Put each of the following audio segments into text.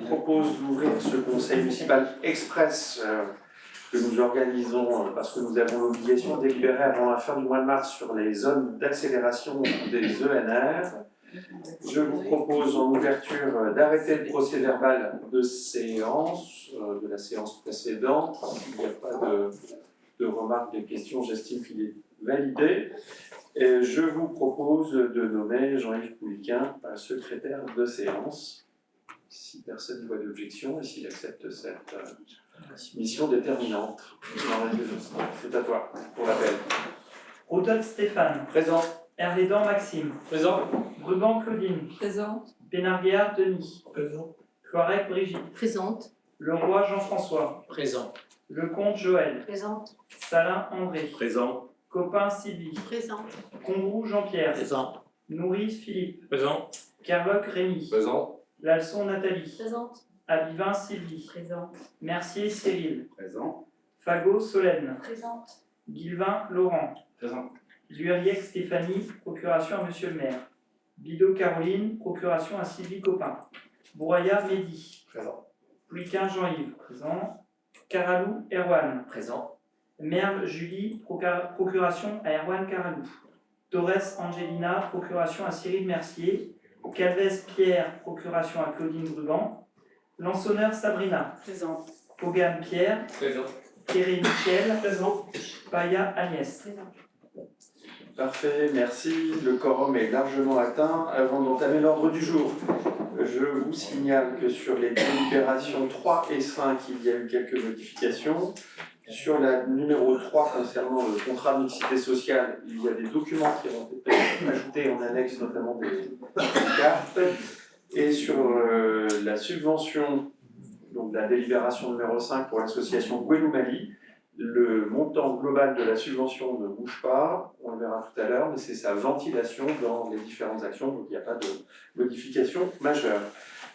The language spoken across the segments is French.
propose d'ouvrir ce conseil municipal express que nous organisons parce que nous avons l'obligation de délibérer avant la fin du mois de mars sur les zones d'accélération des ENR. Je vous propose en ouverture d'arrêter le procès-verbal de séance, de la séance précédente. Il n'y a pas de remarques, de questions, j'estime qu'il est validé. Et je vous propose de nommer Jean-Yves Pouliquin secrétaire de séance, si personne ne voit d'objection et s'il accepte cette mission déterminante. C'est à toi pour l'appel. Rodolphe Stéphane. Présent. Hervédan Maxime. Présent. Brugand Claudine. Présent. Pénarguéard Denis. Présent. Cloirec Brigitte. Présente. Leroy Jean-François. Présent. Lecomte Joël. Présente. Salin André. Présent. Copin Sylvie. Présente. Combrou Jean-Pierre. Présent. Nourri Philippe. Présent. Kerloc Rémy. Présent. Lalson Nathalie. Présente. Abivin Sylvie. Présente. Mercier Cyril. Présent. Fagot Solène. Présente. Guilvin Laurent. Présent. Luriec Stéphanie, procuration à Monsieur le maire. Bidot Caroline, procuration à Sylvie Copin. Bouraya Mehdi. Présent. Pouliquin Jean-Yves, présent. Caralou Erwan. Présent. Merle Julie, procuration à Erwan Caralou. Torres Angelina, procuration à Cyril Mercier. Calvez Pierre, procuration à Claudine Brugand. Lansonneur Sabrina. Présente. Pogam Pierre. Présent. Thierry Michel. Présent. Paya Agnès. Présente. Parfait, merci. Le quorum est largement atteint. Avant d'entamer l'ordre du jour, je vous signale que sur les délibérations 3 et 5, il y a eu quelques modifications. Sur la numéro 3 concernant le contrat de mixité sociale, il y a des documents qui ont été ajoutés en annexe, notamment des cartes. Et sur la subvention, donc la délibération numéro 5 pour l'association Gwenou Mali, le montant global de la subvention ne bouge pas, on le verra tout à l'heure, mais c'est sa ventilation dans les différentes actions, donc il n'y a pas de modification majeure.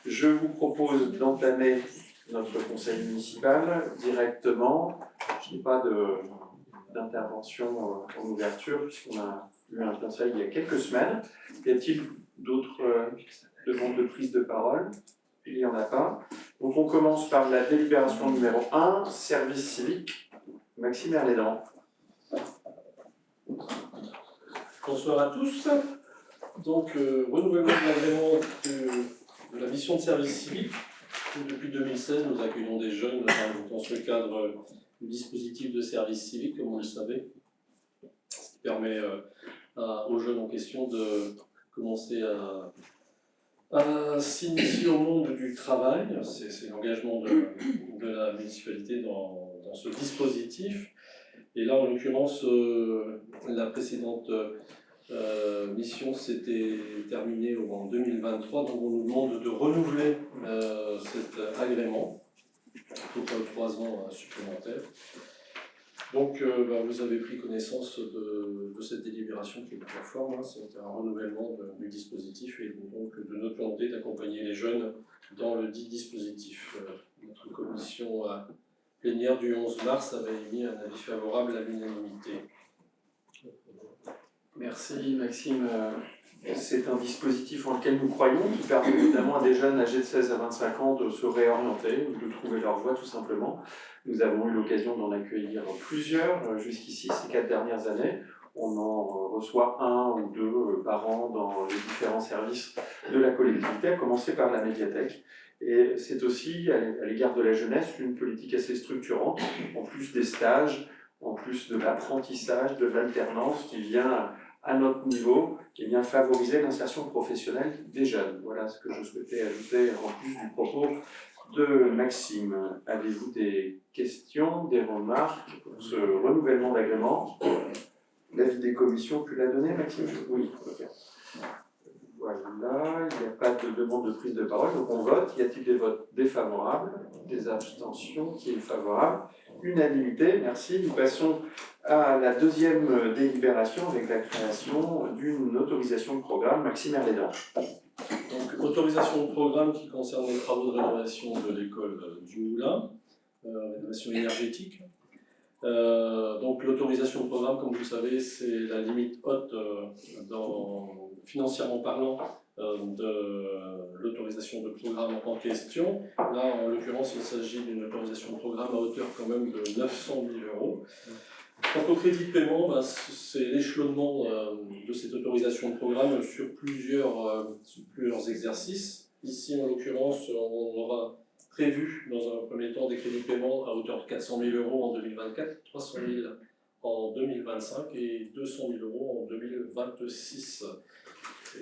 Je vous propose d'entamer notre conseil municipal directement. Je n'ai pas d'intervention en ouverture, puisqu'on a eu un conseil il y a quelques semaines. Y a-t-il d'autres demandes de prise de parole? Il n'y en a pas. Donc on commence par la délibération numéro 1, service civique. Maxime Herlédan. Bonsoir à tous. Donc, renouvellement de l'agrément de la mission de service civique. Depuis 2016, nous accueillons des jeunes dans ce cadre du dispositif de service civique, comme vous le savez, ce qui permet aux jeunes en question de commencer à s'initier au monde du travail. C'est l'engagement de la municipalité dans ce dispositif. Et là, en l'occurrence, la précédente mission s'était terminée en 2023, donc on nous demande de renouveler cet agrément pour 3 ans supplémentaires. Donc, vous avez pris connaissance de cette délibération qui est conforme, hein, c'est un renouvellement du dispositif et donc de notre volonté d'accompagner les jeunes dans le dit dispositif. Notre commission plénière du 11 mars avait émis un avis favorable à l'unanimité. Merci Maxime. C'est un dispositif en lequel nous croyons, qui permet notamment à des jeunes âgés de 16 à 25 ans de se réorienter, de trouver leur voie tout simplement. Nous avons eu l'occasion d'en accueillir plusieurs jusqu'ici, ces 4 dernières années. On en reçoit 1 ou 2 par an dans les différents services de la collectivité, à commencer par la médiathèque. Et c'est aussi, à l'égard de la jeunesse, une politique assez structurante, en plus des stages, en plus de l'apprentissage, de l'alternance qui vient à notre niveau, qui vient favoriser l'insertion professionnelle des jeunes. Voilà ce que je souhaitais ajouter en plus du propos de Maxime. Avez-vous des questions, des remarques pour ce renouvellement d'agrément? L'avis des commissions, tu l'as donné, Maxime? Oui, ok. Voilà, il n'y a pas de demande de prise de parole, donc on vote. Y a-t-il des votes défavorables, des abstentions? Qui est favorable? Unanimité, merci. Nous passons à la deuxième délibération avec la création d'une autorisation de programme. Maxime Herlédan. Donc, autorisation de programme qui concerne les travaux de rénovation de l'école du Moulin, rénovation énergétique. Donc l'autorisation de programme, comme vous le savez, c'est la limite haute, financièrement parlant, de l'autorisation de programme en question. Là, en l'occurrence, il s'agit d'une autorisation de programme à hauteur quand même de 900 000 €. Quant au crédit de paiement, c'est l'échelonnement de cette autorisation de programme sur plusieurs exercices. Ici, en l'occurrence, on aura prévu dans un premier temps des crédits de paiement à hauteur de 400 000 € en 2024, 300 000 en 2025 et 200 000 € en 2026.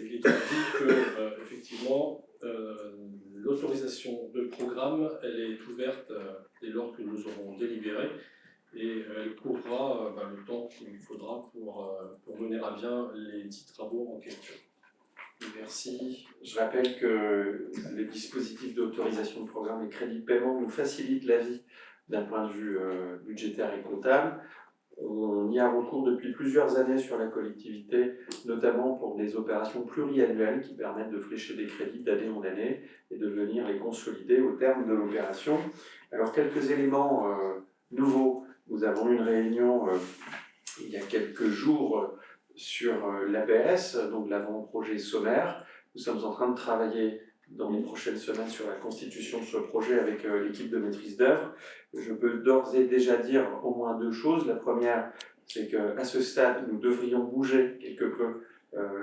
Il est dit que, effectivement, l'autorisation de programme, elle est ouverte dès lors que nous aurons délibéré et elle courra le temps qu'il faudra pour mener à bien les 10 travaux en question. Merci. Je rappelle que les dispositifs d'autorisation de programme et crédits de paiement nous facilitent la vie d'un point de vue budgétaire et comptable. On y a recours depuis plusieurs années sur la collectivité, notamment pour des opérations pluriannuelles qui permettent de flécher des crédits d'année en année et de venir les consolider au terme de l'opération. Alors, quelques éléments nouveaux. Nous avons eu une réunion il y a quelques jours sur l'APS, donc l'avant-projet sommaire. Nous sommes en train de travailler dans les prochaines semaines sur la constitution de ce projet avec l'équipe de maîtrise d'œuvre. Je peux d'ores et déjà dire au moins deux choses. La première, c'est qu'à ce stade, nous devrions bouger quelque peu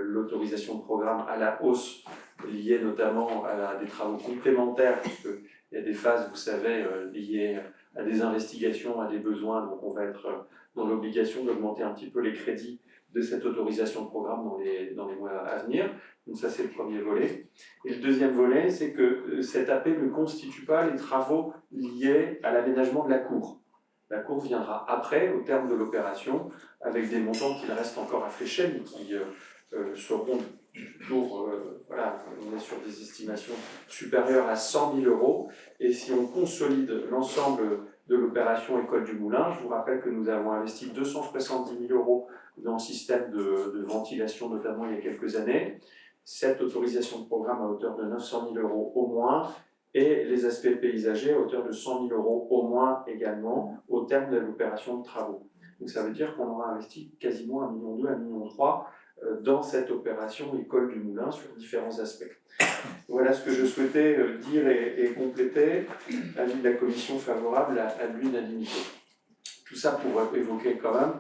l'autorisation de programme à la hausse, liée notamment à des travaux complémentaires, puisqu'il y a des phases, vous savez, liées à des investigations, à des besoins. Donc on va être dans l'obligation d'augmenter un petit peu les crédits de cette autorisation de programme dans les mois à venir. Donc ça, c'est le premier volet. Et le deuxième volet, c'est que cette AP ne constitue pas les travaux liés à l'aménagement de la cour. La cour viendra après, au terme de l'opération, avec des montants qu'il reste encore à flécher, mais qui seront toujours, on est sur des estimations supérieures à 100 000 €. Et si on consolide l'ensemble de l'opération École du Moulin, je vous rappelle que nous avons investi 270 000 € dans le système de ventilation, notamment il y a quelques années. Cette autorisation de programme à hauteur de 900 000 € au moins, et les aspects paysagers à hauteur de 100 000 € au moins également, au terme de l'opération de travaux. Donc ça veut dire qu'on aura investi quasiment 1,2 million, 1,3 million dans cette opération École du Moulin sur différents aspects. Voilà ce que je souhaitais dire et compléter. Avis de la commission favorable à l'unanimité. Tout ça pour évoquer quand même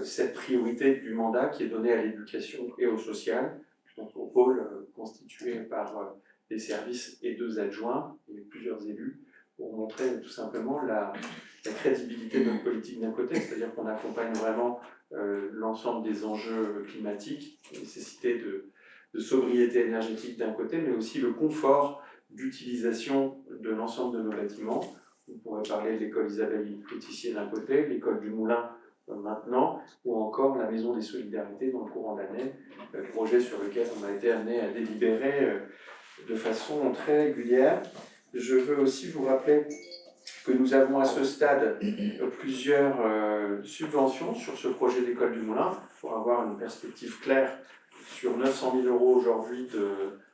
cette priorité du mandat qui est donnée à l'éducation et au social, donc au pôle constitué par des services et 2 adjoints et plusieurs élus, pour montrer tout simplement la crédibilité de notre politique d'un côté, c'est-à-dire qu'on accompagne vraiment l'ensemble des enjeux climatiques, la nécessité de sobriété énergétique d'un côté, mais aussi le confort d'utilisation de l'ensemble de nos bâtiments. On pourrait parler de l'école Isabelle Cloutissier d'un côté, l'école du Moulin maintenant, ou encore la Maison des Solidarités dans le courant de l'année, projet sur lequel on a été amené à délibérer de façon très régulière. Je veux aussi vous rappeler que nous avons à ce stade plusieurs subventions sur ce projet d'école du Moulin pour avoir une perspective claire sur 900 000 € aujourd'hui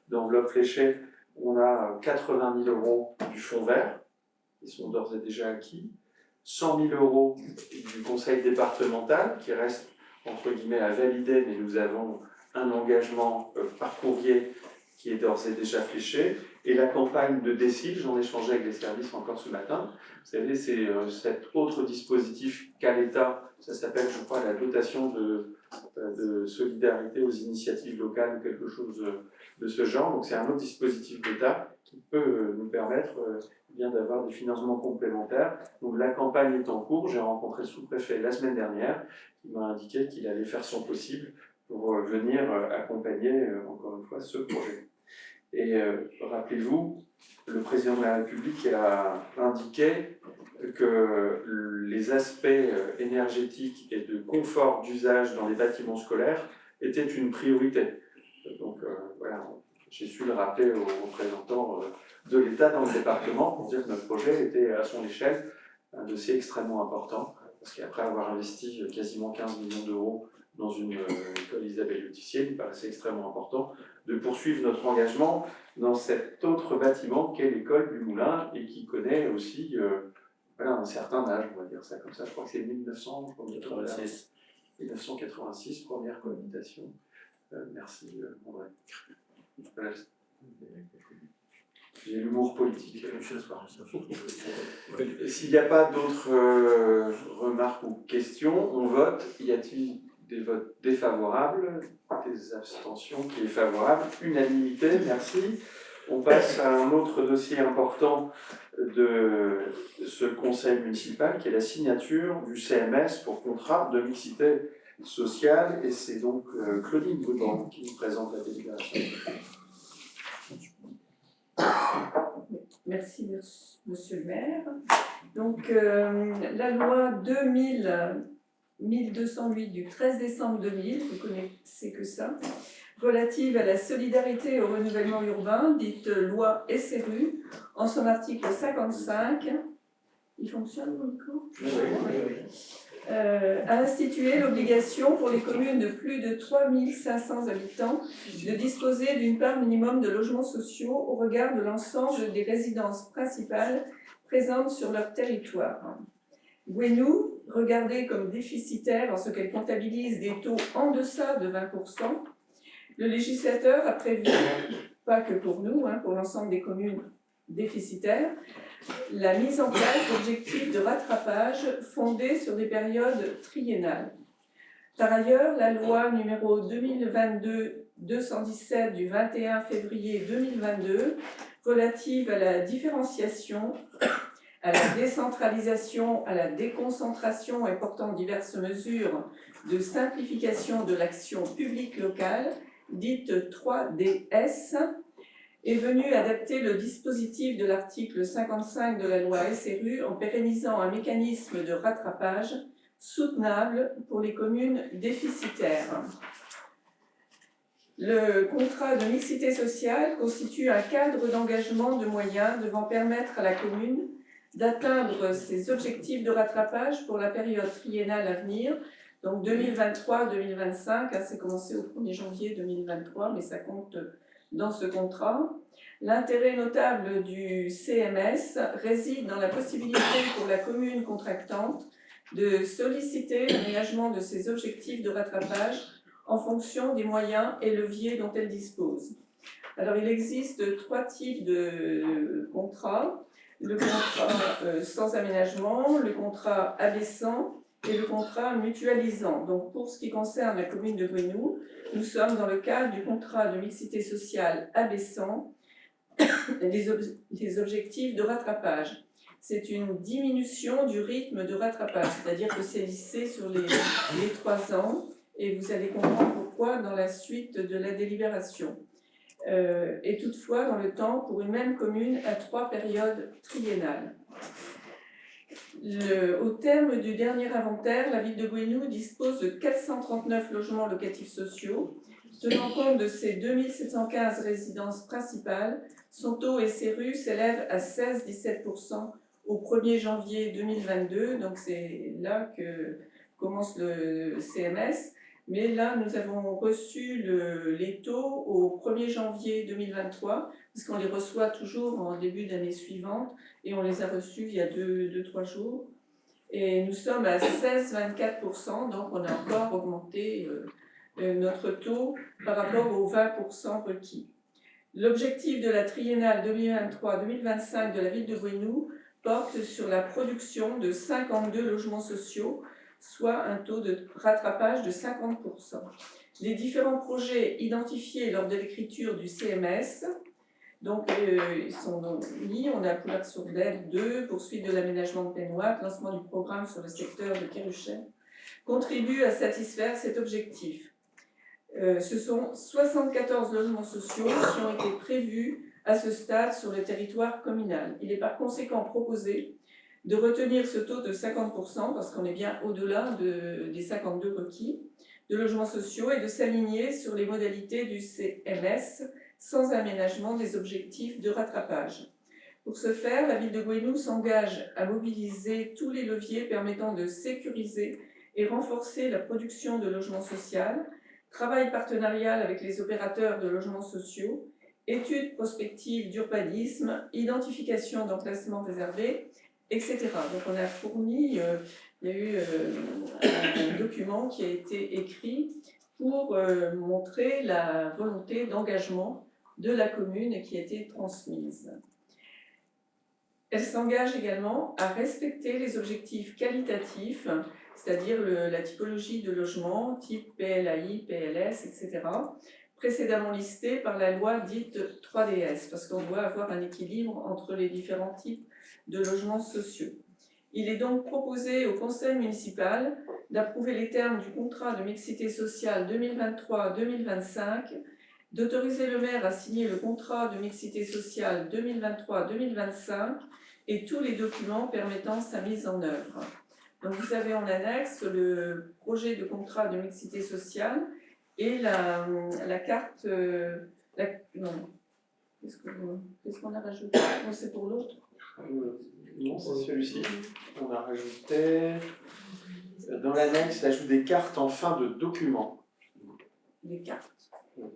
d'enveloppe fléchée. On a 80 000 € du fonds vert, qui sont d'ores et déjà acquis, 100 000 € du conseil départemental qui reste entre guillemets à valider, mais nous avons un engagement par courrier qui est d'ores et déjà fléché, et la campagne de décile, j'en ai échangé avec les services encore ce matin. Vous savez, c'est cet autre dispositif qu'a l'État, ça s'appelle, je crois, la dotation de solidarité aux initiatives locales ou quelque chose de ce genre. Donc c'est un autre dispositif d'État qui peut nous permettre bien d'avoir des financements complémentaires. Donc la campagne est en cours. J'ai rencontré le sous-préfet la semaine dernière qui m'a indiqué qu'il allait faire son possible pour venir accompagner encore une fois ce projet. Et rappelez-vous, le président de la République a indiqué que les aspects énergétiques et de confort d'usage dans les bâtiments scolaires étaient une priorité. Donc voilà, j'ai su le rappeler aux représentants de l'État dans le département pour dire que notre projet était à son échelle un dossier extrêmement important, parce qu'après avoir investi quasiment 15 millions d'euros dans une école Isabelle Cloutissier, il paraissait extrêmement important de poursuivre notre engagement dans cet autre bâtiment qu'est l'école du Moulin et qui connaît aussi un certain âge, on va dire ça comme ça. Je crois que c'est 1986, première cohabitation. Merci André. Voilà. J'ai l'humour politique. S'il n'y a pas d'autres remarques ou questions, on vote. Y a-t-il des votes défavorables, des abstentions? Qui est favorable? Unanimité, merci. On passe à un autre dossier important de ce conseil municipal qui est la signature du CMS pour contrat de mixité sociale. Et c'est donc Claudine Bruban qui nous présente la délibération. Merci, monsieur le maire. Donc, la loi 1208 du 13 décembre 2000, vous connaissez que ça, relative à la solidarité et au renouvellement urbain, dite loi SRU, en son article 55, il fonctionne mon micro ? A institué l'obligation pour les communes de plus de 3500 habitants de disposer d'une part minimum de logements sociaux au regard de l'ensemble des résidences principales présentes sur leur territoire. Gouesnou, regardée comme déficitaire en ce qu'elle comptabilise des taux en deçà de 20%, le législateur a prévu, pas que pour nous, pour l'ensemble des communes déficitaires, la mise en place d'objectifs de rattrapage fondés sur des périodes triennales. Par ailleurs, la loi numéro 2022-217 du 21 février 2022 relative à la différenciation, à la décentralisation, à la déconcentration et portant diverses mesures de simplification de l'action publique locale, dite 3DS, est venu adapter le dispositif de l'article 55 de la loi SRU en pérennisant un mécanisme de rattrapage soutenable pour les communes déficitaires. Le contrat de mixité sociale constitue un cadre d'engagement de moyens devant permettre à la commune d'atteindre ses objectifs de rattrapage pour la période triennale à venir, donc 2023-2025, c'est commencé au 1er janvier 2023, mais ça compte dans ce contrat. L'intérêt notable du CMS réside dans la possibilité pour la commune contractante de solliciter l'aménagement de ses objectifs de rattrapage en fonction des moyens et leviers dont elle dispose. Alors, il existe 3 types de contrats. Le contrat sans aménagement, le contrat abaissant et le contrat mutualisant. Donc, pour ce qui concerne la commune de Gouesnou, nous sommes dans le cadre du contrat de mixité sociale abaissant des objectifs de rattrapage. C'est une diminution du rythme de rattrapage, c'est-à-dire que c'est lissé sur les 3 ans, et vous allez comprendre pourquoi dans la suite de la délibération. Et toutefois, dans le temps, pour une même commune, à 3 périodes triennales. Au terme du dernier inventaire, la ville de Gouesnou dispose de 439 logements locatifs sociaux. Tenant compte de ces 2715 résidences principales, son taux SRU s'élève à 16,17% au 1er janvier 2022, donc c'est là que commence le CMS. Mais là, nous avons reçu les taux au 1er janvier 2023, parce qu'on les reçoit toujours en début d'année suivante, et on les a reçus il y a 2-3 jours. Et nous sommes à 16,24%, donc on a encore augmenté notre taux par rapport aux 20% requis. L'objectif de la triennale 2023-2025 de la ville de Gouesnou porte sur la production de 52 logements sociaux, soit un taux de rattrapage de 50%. Les différents projets identifiés lors de l'écriture du CMS, donc ils sont mis, on a Poullac-sur-Delve 2, poursuite de l'aménagement de Pénois, lancement du programme sur le secteur de Kéruchel, contribuent à satisfaire cet objectif. Ce sont 74 logements sociaux qui ont été prévus à ce stade sur le territoire communal. Il est par conséquent proposé de retenir ce taux de 50%, parce qu'on est bien au-delà des 52 requis, de logements sociaux et de s'aligner sur les modalités du CMS sans aménagement des objectifs de rattrapage. Pour ce faire, la ville de Gouesnou s'engage à mobiliser tous les leviers permettant de sécuriser et renforcer la production de logements sociaux, travail partenarial avec les opérateurs de logements sociaux, études prospectives d'urbanisme, identification d'emplacements réservés, etc. Donc on a fourni, il y a eu un document qui a été écrit pour montrer la volonté d'engagement de la commune et qui a été transmise. Elle s'engage également à respecter les objectifs qualitatifs, c'est-à-dire la typologie de logement, type PLAI, PLS, etc., précédemment listés par la loi dite 3DS, parce qu'on doit avoir un équilibre entre les différents types de logements sociaux. Il est donc proposé au conseil municipal d'approuver les termes du contrat de mixité sociale 2023-2025, d'autoriser le maire à signer le contrat de mixité sociale 2023-2025 et tous les documents permettant sa mise en œuvre. Donc vous avez en annexe le projet de contrat de mixité sociale et la carte... non, qu'est-ce qu'on a rajouté? Non, c'est pour l'autre. Non, c'est celui-ci. On a rajouté dans l'annexe l'ajout des cartes en fin de document. Des cartes.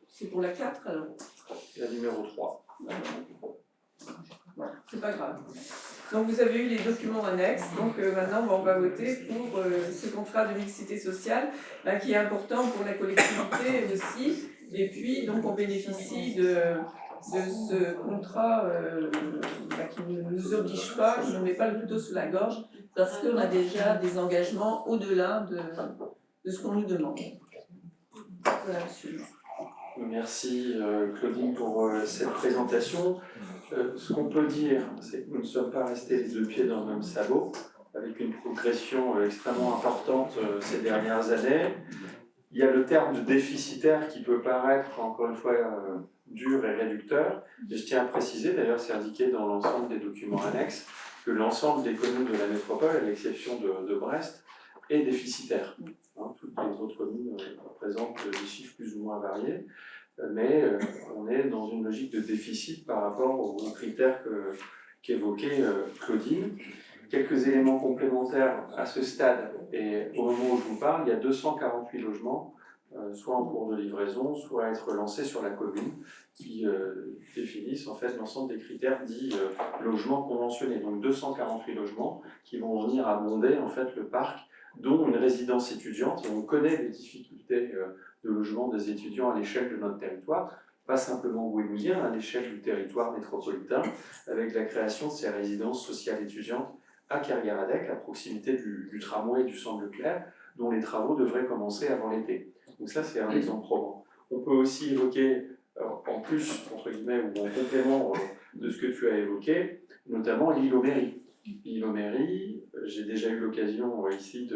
C'est pour la 4 alors? La numéro 3. Voilà, c'est pas grave. Donc vous avez eu les documents annexes, donc maintenant on va voter pour ce contrat de mixité sociale qui est important pour la collectivité aussi. Et puis donc on bénéficie de ce contrat qui ne nous oblige pas, qui ne nous met pas le couteau sous la gorge, parce qu'on a déjà des engagements au-delà de ce qu'on nous demande. Voilà, monsieur. Merci Claudine pour cette présentation. Ce qu'on peut dire, c'est que nous ne sommes pas restés les deux pieds dans le même sabot, avec une progression extrêmement importante ces dernières années. Il y a le terme de déficitaire qui peut paraître, encore une fois, dur et réducteur. Et je tiens à préciser, d'ailleurs c'est indiqué dans l'ensemble des documents annexes, que l'ensemble des communes de la métropole, à l'exception de Brest, est déficitaire. Toutes les autres communes présentent des chiffres plus ou moins variés, mais on est dans une logique de déficit par rapport aux critères qu'évoquait Claudine. Quelques éléments complémentaires à ce stade, et au moment où je vous parle, il y a 248 logements, soit en cours de livraison, soit à être lancés sur la commune, qui définissent en fait l'ensemble des critères dits logements conventionnés. Donc 248 logements qui vont venir abonder en fait le parc, dont une résidence étudiante, et on connaît les difficultés de logement des étudiants à l'échelle de notre territoire, pas simplement gwenouillien, à l'échelle du territoire métropolitain, avec la création de ces résidences sociales étudiantes à Kergaradec, à proximité du tramway et du centre Leclerc, dont les travaux devraient commencer avant l'été. Donc ça, c'est un exemple probant. On peut aussi évoquer, en plus, entre guillemets, ou en complément de ce que tu as évoqué, notamment l'île-aux-Mairies. L'île-aux-Mairies, j'ai déjà eu l'occasion ici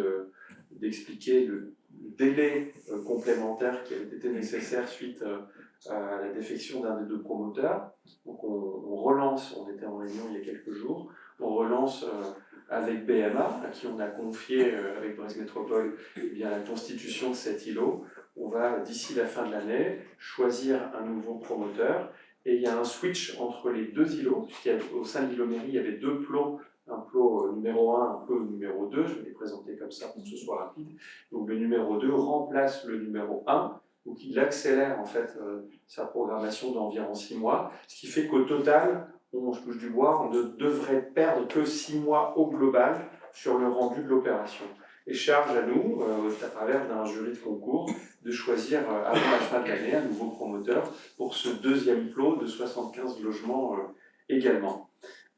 d'expliquer le délai complémentaire qui avait été nécessaire suite à la défection d'un des deux promoteurs. Donc on relance, on était en réunion il y a quelques jours, on relance avec BMA, à qui on a confié avec Brest Métropole la constitution de cet îlot. On va, d'ici la fin de l'année, choisir un nouveau promoteur. Et il y a un switch entre les deux îlots, puisqu'au sein de l'îlot-mairie, il y avait deux plots, un plot numéro 1, un plot numéro 2, je vais les présenter comme ça pour que ce soit rapide. Donc le numéro 2 remplace le numéro 1, donc il accélère en fait sa programmation d'environ 6 mois, ce qui fait qu'au total, je touche du bois, on ne devrait perdre que 6 mois au global sur le rendu de l'opération. Et charge à nous, à travers d'un jury de concours, de choisir avant la fin de l'année un nouveau promoteur pour ce deuxième plot de 75 logements également.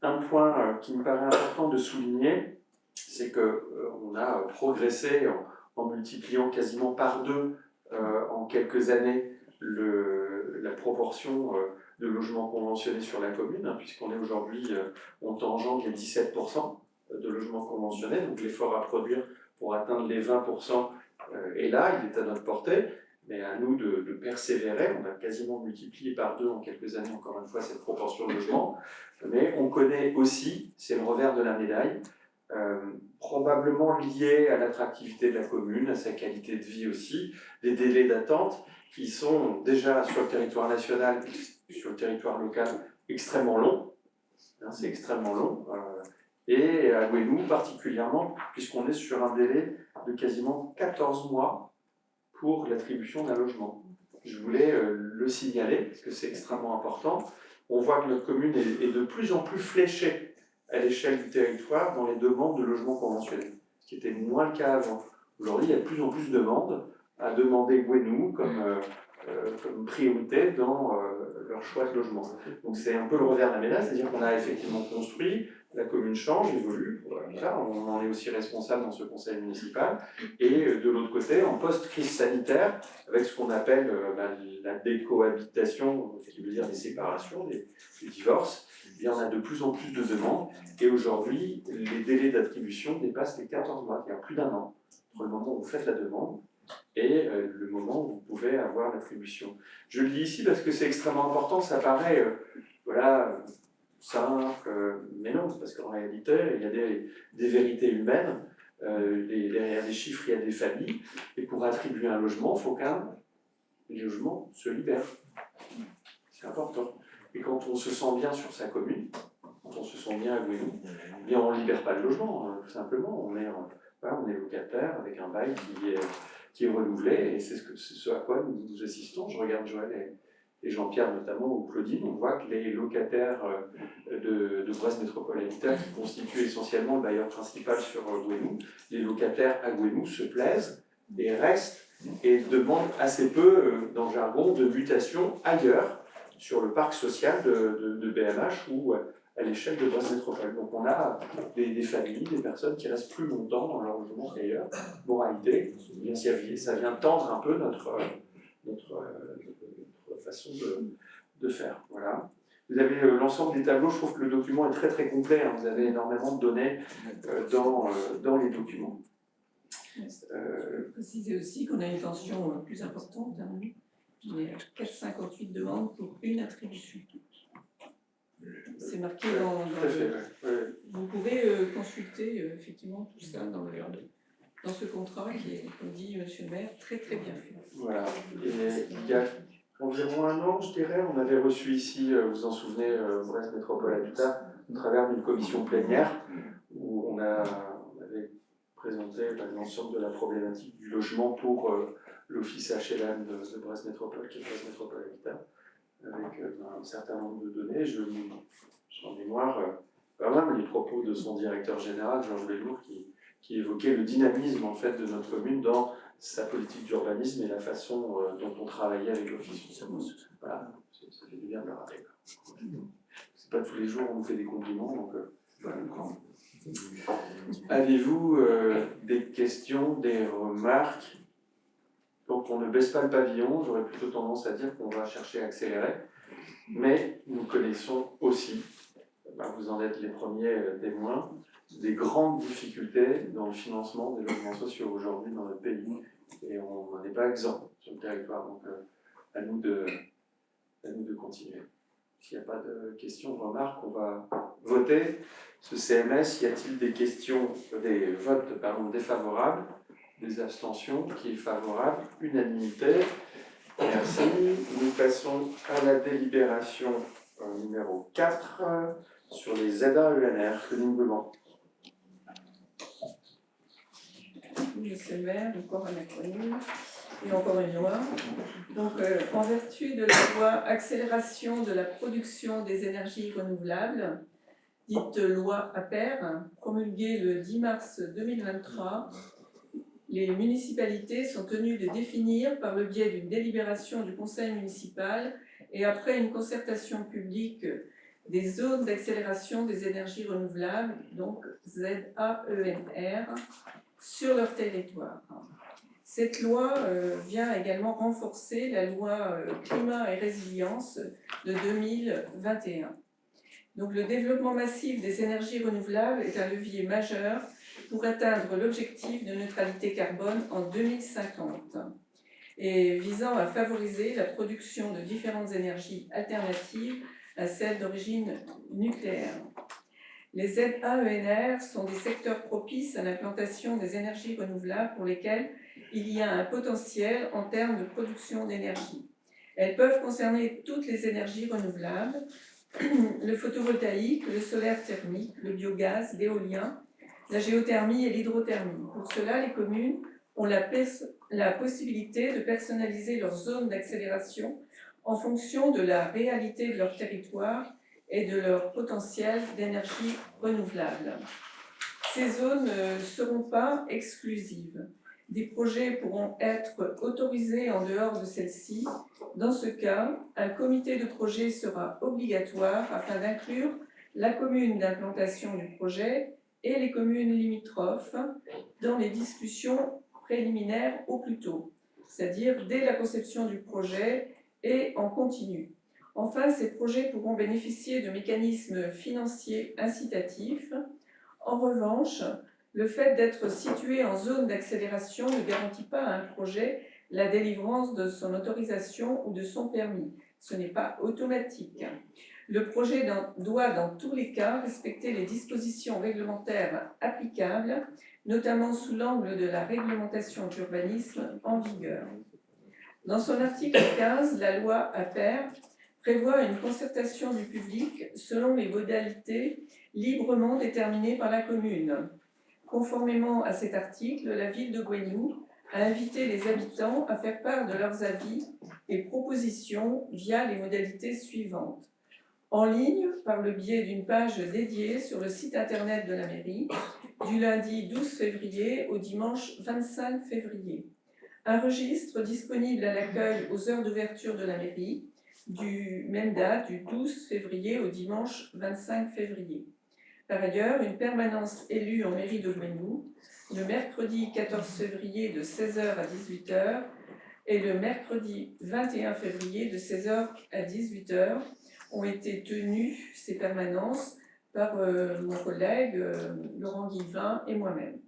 Un point qui me paraît important de souligner, c'est qu'on a progressé en multipliant quasiment par 2 en quelques années la proportion de logements conventionnés sur la commune, puisqu'on est aujourd'hui, on tangente les 17% de logements conventionnés, donc l'effort à produire pour atteindre les 20% est là, il est à notre portée, mais à nous de persévérer. On a quasiment multiplié par 2 en quelques années, encore une fois, cette proportion de logements, mais on connaît aussi, c'est le revers de la médaille, probablement lié à l'attractivité de la commune, à sa qualité de vie aussi, des délais d'attente qui sont déjà sur le territoire national, sur le territoire local, extrêmement longs. C'est extrêmement long. Et à Gwenou particulièrement, puisqu'on est sur un délai de quasiment 14 mois pour l'attribution d'un logement. Je voulais le signaler, parce que c'est extrêmement important. On voit que notre commune est de plus en plus fléchée à l'échelle du territoire dans les demandes de logements conventionnés, ce qui était moins le cas avant. Aujourd'hui, il y a de plus en plus de demandes à demander Gwenou comme priorité dans leur choix de logement. Donc c'est un peu le revers de la médaille, c'est-à-dire qu'on a effectivement construit, la commune change, évolue, voilà, on en est aussi responsable dans ce conseil municipal, et de l'autre côté, en post-crise sanitaire, avec ce qu'on appelle la décohabitation, qui veut dire des séparations, des divorces, il y en a de plus en plus de demandes, et aujourd'hui, les délais d'attribution dépassent les 14 mois, il y a plus d'un an, entre le moment où vous faites la demande et le moment où vous pouvez avoir l'attribution. Je le dis ici parce que c'est extrêmement important, ça paraît simple, mais non, parce qu'en réalité, il y a des vérités humaines, derrière les chiffres, il y a des familles, et pour attribuer un logement, il faut qu'un logement se libère. C'est important. Et quand on se sent bien sur sa commune, quand on se sent bien à Gouesnou, eh bien on ne libère pas le logement, tout simplement. On est locataire avec un bail qui est renouvelé, et c'est ce à quoi nous assistons. Je regarde Joël et Jean-Pierre notamment, ou Claudine, on voit que les locataires de Brest Métropole Habitat, qui constituent essentiellement le bailleur principal sur Gouesnou, les locataires à Gouesnou se plaisent et restent et demandent assez peu, dans le jargon, de mutation ailleurs sur le parc social de BMH ou à l'échelle de Brest Métropole. Donc on a des familles, des personnes qui restent plus longtemps dans leur logement qu'ailleurs. Moralité, bien ça vient tendre un peu notre façon de faire. Voilà. Vous avez l'ensemble des tableaux, je trouve que le document est très très complet, hein. Vous avez énormément de données dans les documents. Préciser aussi qu'on a une tension plus importante. Hein. On est à 4,58 demandes pour une attribution. C'est marqué dans le... Vous pouvez consulter effectivement tout ça dans ce contrat qui est, comme dit M. le maire, très très bien fait. Voilà. Et il y a environ un an, je dirais, on avait reçu ici, vous vous en souvenez, Brest Métropole Habitat, au travers d'une commission plénière où on avait présenté l'ensemble de la problématique du logement pour l'office HLM de Brest Métropole, qui est Brest Métropole Habitat, avec un certain nombre de données. J'ai en mémoire quand même les propos de son directeur général, Georges Bellour, qui évoquait le dynamisme en fait, de notre commune dans sa politique d'urbanisme et la façon dont on travaillait avec l'office. Voilà, ça fait du bien de le rappeler. C'est pas tous les jours on nous fait des compliments, donc voilà. Avez-vous des questions, des remarques? Donc on ne baisse pas le pavillon, j'aurais plutôt tendance à dire qu'on va chercher à accélérer, mais nous connaissons aussi, vous en êtes les premiers témoins, des grandes difficultés dans le financement des logements sociaux aujourd'hui dans notre pays, et on n'en est pas exempt sur le territoire, donc à nous de continuer. S'il n'y a pas de questions, remarques, on va voter ce CMS. Y a-t-il des questions, des votes défavorables, des abstentions? Qui est favorable? Unanimité. Merci. Nous passons à la délibération numéro 4 sur les ZAENR. Claudine Beuban. Monsieur le maire, encore un acronyme et encore une loi. Donc, en vertu de la loi Accélération de la production des énergies renouvelables, dite loi APER, promulguée le 10 mars 2023, les municipalités sont tenues de définir, par le biais d'une délibération du conseil municipal et après une concertation publique, des zones d'accélération des énergies renouvelables, donc ZAENR, sur leur territoire. Cette loi vient également renforcer la loi climat et résilience de 2021. Donc le développement massif des énergies renouvelables est un levier majeur pour atteindre l'objectif de neutralité carbone en 2050 et visant à favoriser la production de différentes énergies alternatives à celles d'origine nucléaire. Les ZAENR sont des secteurs propices à l'implantation des énergies renouvelables pour lesquels il y a un potentiel en termes de production d'énergie. Elles peuvent concerner toutes les énergies renouvelables, le photovoltaïque, le solaire thermique, le biogaz, l'éolien, la géothermie et l'hydrothermie. Pour cela, les communes ont la possibilité de personnaliser leur zone d'accélération en fonction de la réalité de leur territoire et de leur potentiel d'énergie renouvelable. Ces zones ne seront pas exclusives. Des projets pourront être autorisés en dehors de celle-ci. Dans ce cas, un comité de projet sera obligatoire afin d'inclure la commune d'implantation du projet et les communes limitrophes dans les discussions préliminaires au plus tôt, c'est-à-dire dès la conception du projet et en continu. Enfin, ces projets pourront bénéficier de mécanismes financiers incitatifs. En revanche, le fait d'être situé en zone d'accélération ne garantit pas à un projet la délivrance de son autorisation ou de son permis. Ce n'est pas automatique. Le projet doit dans tous les cas respecter les dispositions réglementaires applicables, notamment sous l'angle de la réglementation d'urbanisme en vigueur. Dans son article 15, la loi APER prévoit une concertation du public selon les modalités librement déterminées par la commune. Conformément à cet article, la ville de Gouesnou a invité les habitants à faire part de leurs avis et propositions via les modalités suivantes. En ligne, par le biais d'une page dédiée sur le site internet de la mairie, du lundi 12 février au dimanche 25 février. Un registre disponible à l'accueil aux heures d'ouverture de la mairie, du même date, du 12 février au dimanche 25 février. Par ailleurs, une permanence élue en mairie de Gouesnou, le mercredi 14 février de 16h à 18h et le mercredi 21 février de 16h à 18h, ont été tenues ces permanences par mon collègue Laurent Guivin et moi-même.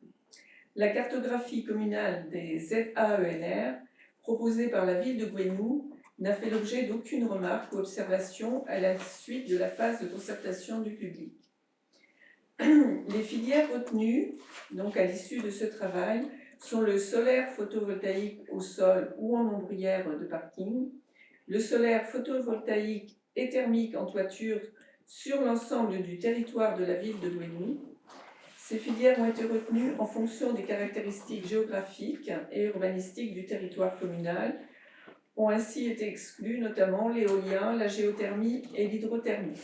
La cartographie communale des ZAENR, proposée par la ville de Gouesnou, n'a fait l'objet d'aucune remarque ou observation à la suite de la phase de concertation du public. Les filières retenues, donc à l'issue de ce travail, sont le solaire photovoltaïque au sol ou en ombrière de parking, le solaire photovoltaïque et thermique en toiture sur l'ensemble du territoire de la ville de Gouesnou. Ces filières ont été retenues en fonction des caractéristiques géographiques et urbanistiques du territoire communal. Ont ainsi été exclus notamment l'éolien, la géothermie et l'hydrothermie.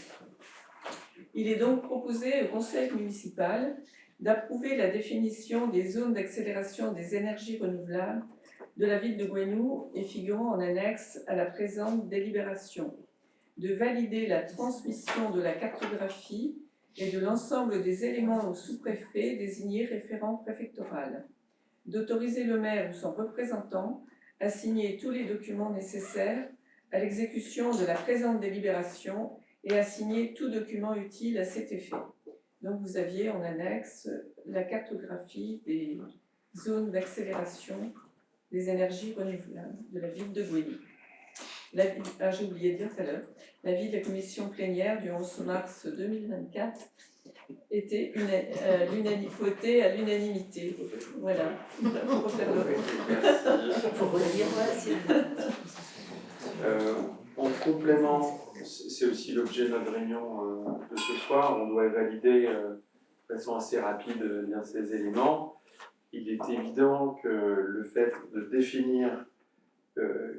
Il est donc proposé au conseil municipal d'approuver la définition des zones d'accélération des énergies renouvelables de la ville de Gouesnou et figurant en annexe à la présente délibération, de valider la transmission de la cartographie et de l'ensemble des éléments au sous-préfet désigné référent préfectoral, d'autoriser le maire ou son représentant à signer tous les documents nécessaires à l'exécution de la présente délibération et à signer tout document utile à cet effet. Donc vous aviez en annexe la cartographie des zones d'accélération des énergies renouvelables de la ville de Gouesnou. J'ai oublié de dire tout à l'heure, l'avis de la commission plénière du 11 mars 2024 était voté à l'unanimité. Voilà, il faut refaire le vote. Faut relire, En complément, c'est aussi l'objet de notre réunion de ce soir, on doit valider de façon assez rapide bien ces éléments. Il est évident que le fait de définir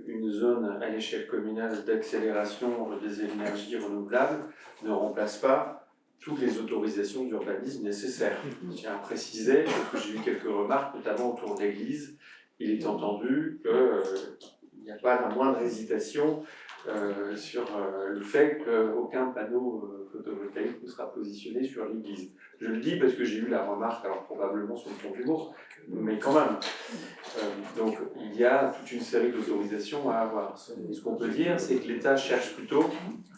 une zone à l'échelle communale d'accélération des énergies renouvelables ne remplace pas toutes les autorisations d'urbanisme nécessaires. Je tiens à préciser, parce que j'ai eu quelques remarques, notamment autour de l'église, il est entendu qu'il n'y a pas la moindre hésitation sur le fait qu'aucun panneau photovoltaïque ne sera positionné sur l'église. Je le dis parce que j'ai eu la remarque, alors probablement sur le ton d'humour, mais quand même. Donc il y a toute une série d'autorisations à avoir. Ce qu'on peut dire, c'est que l'État cherche plutôt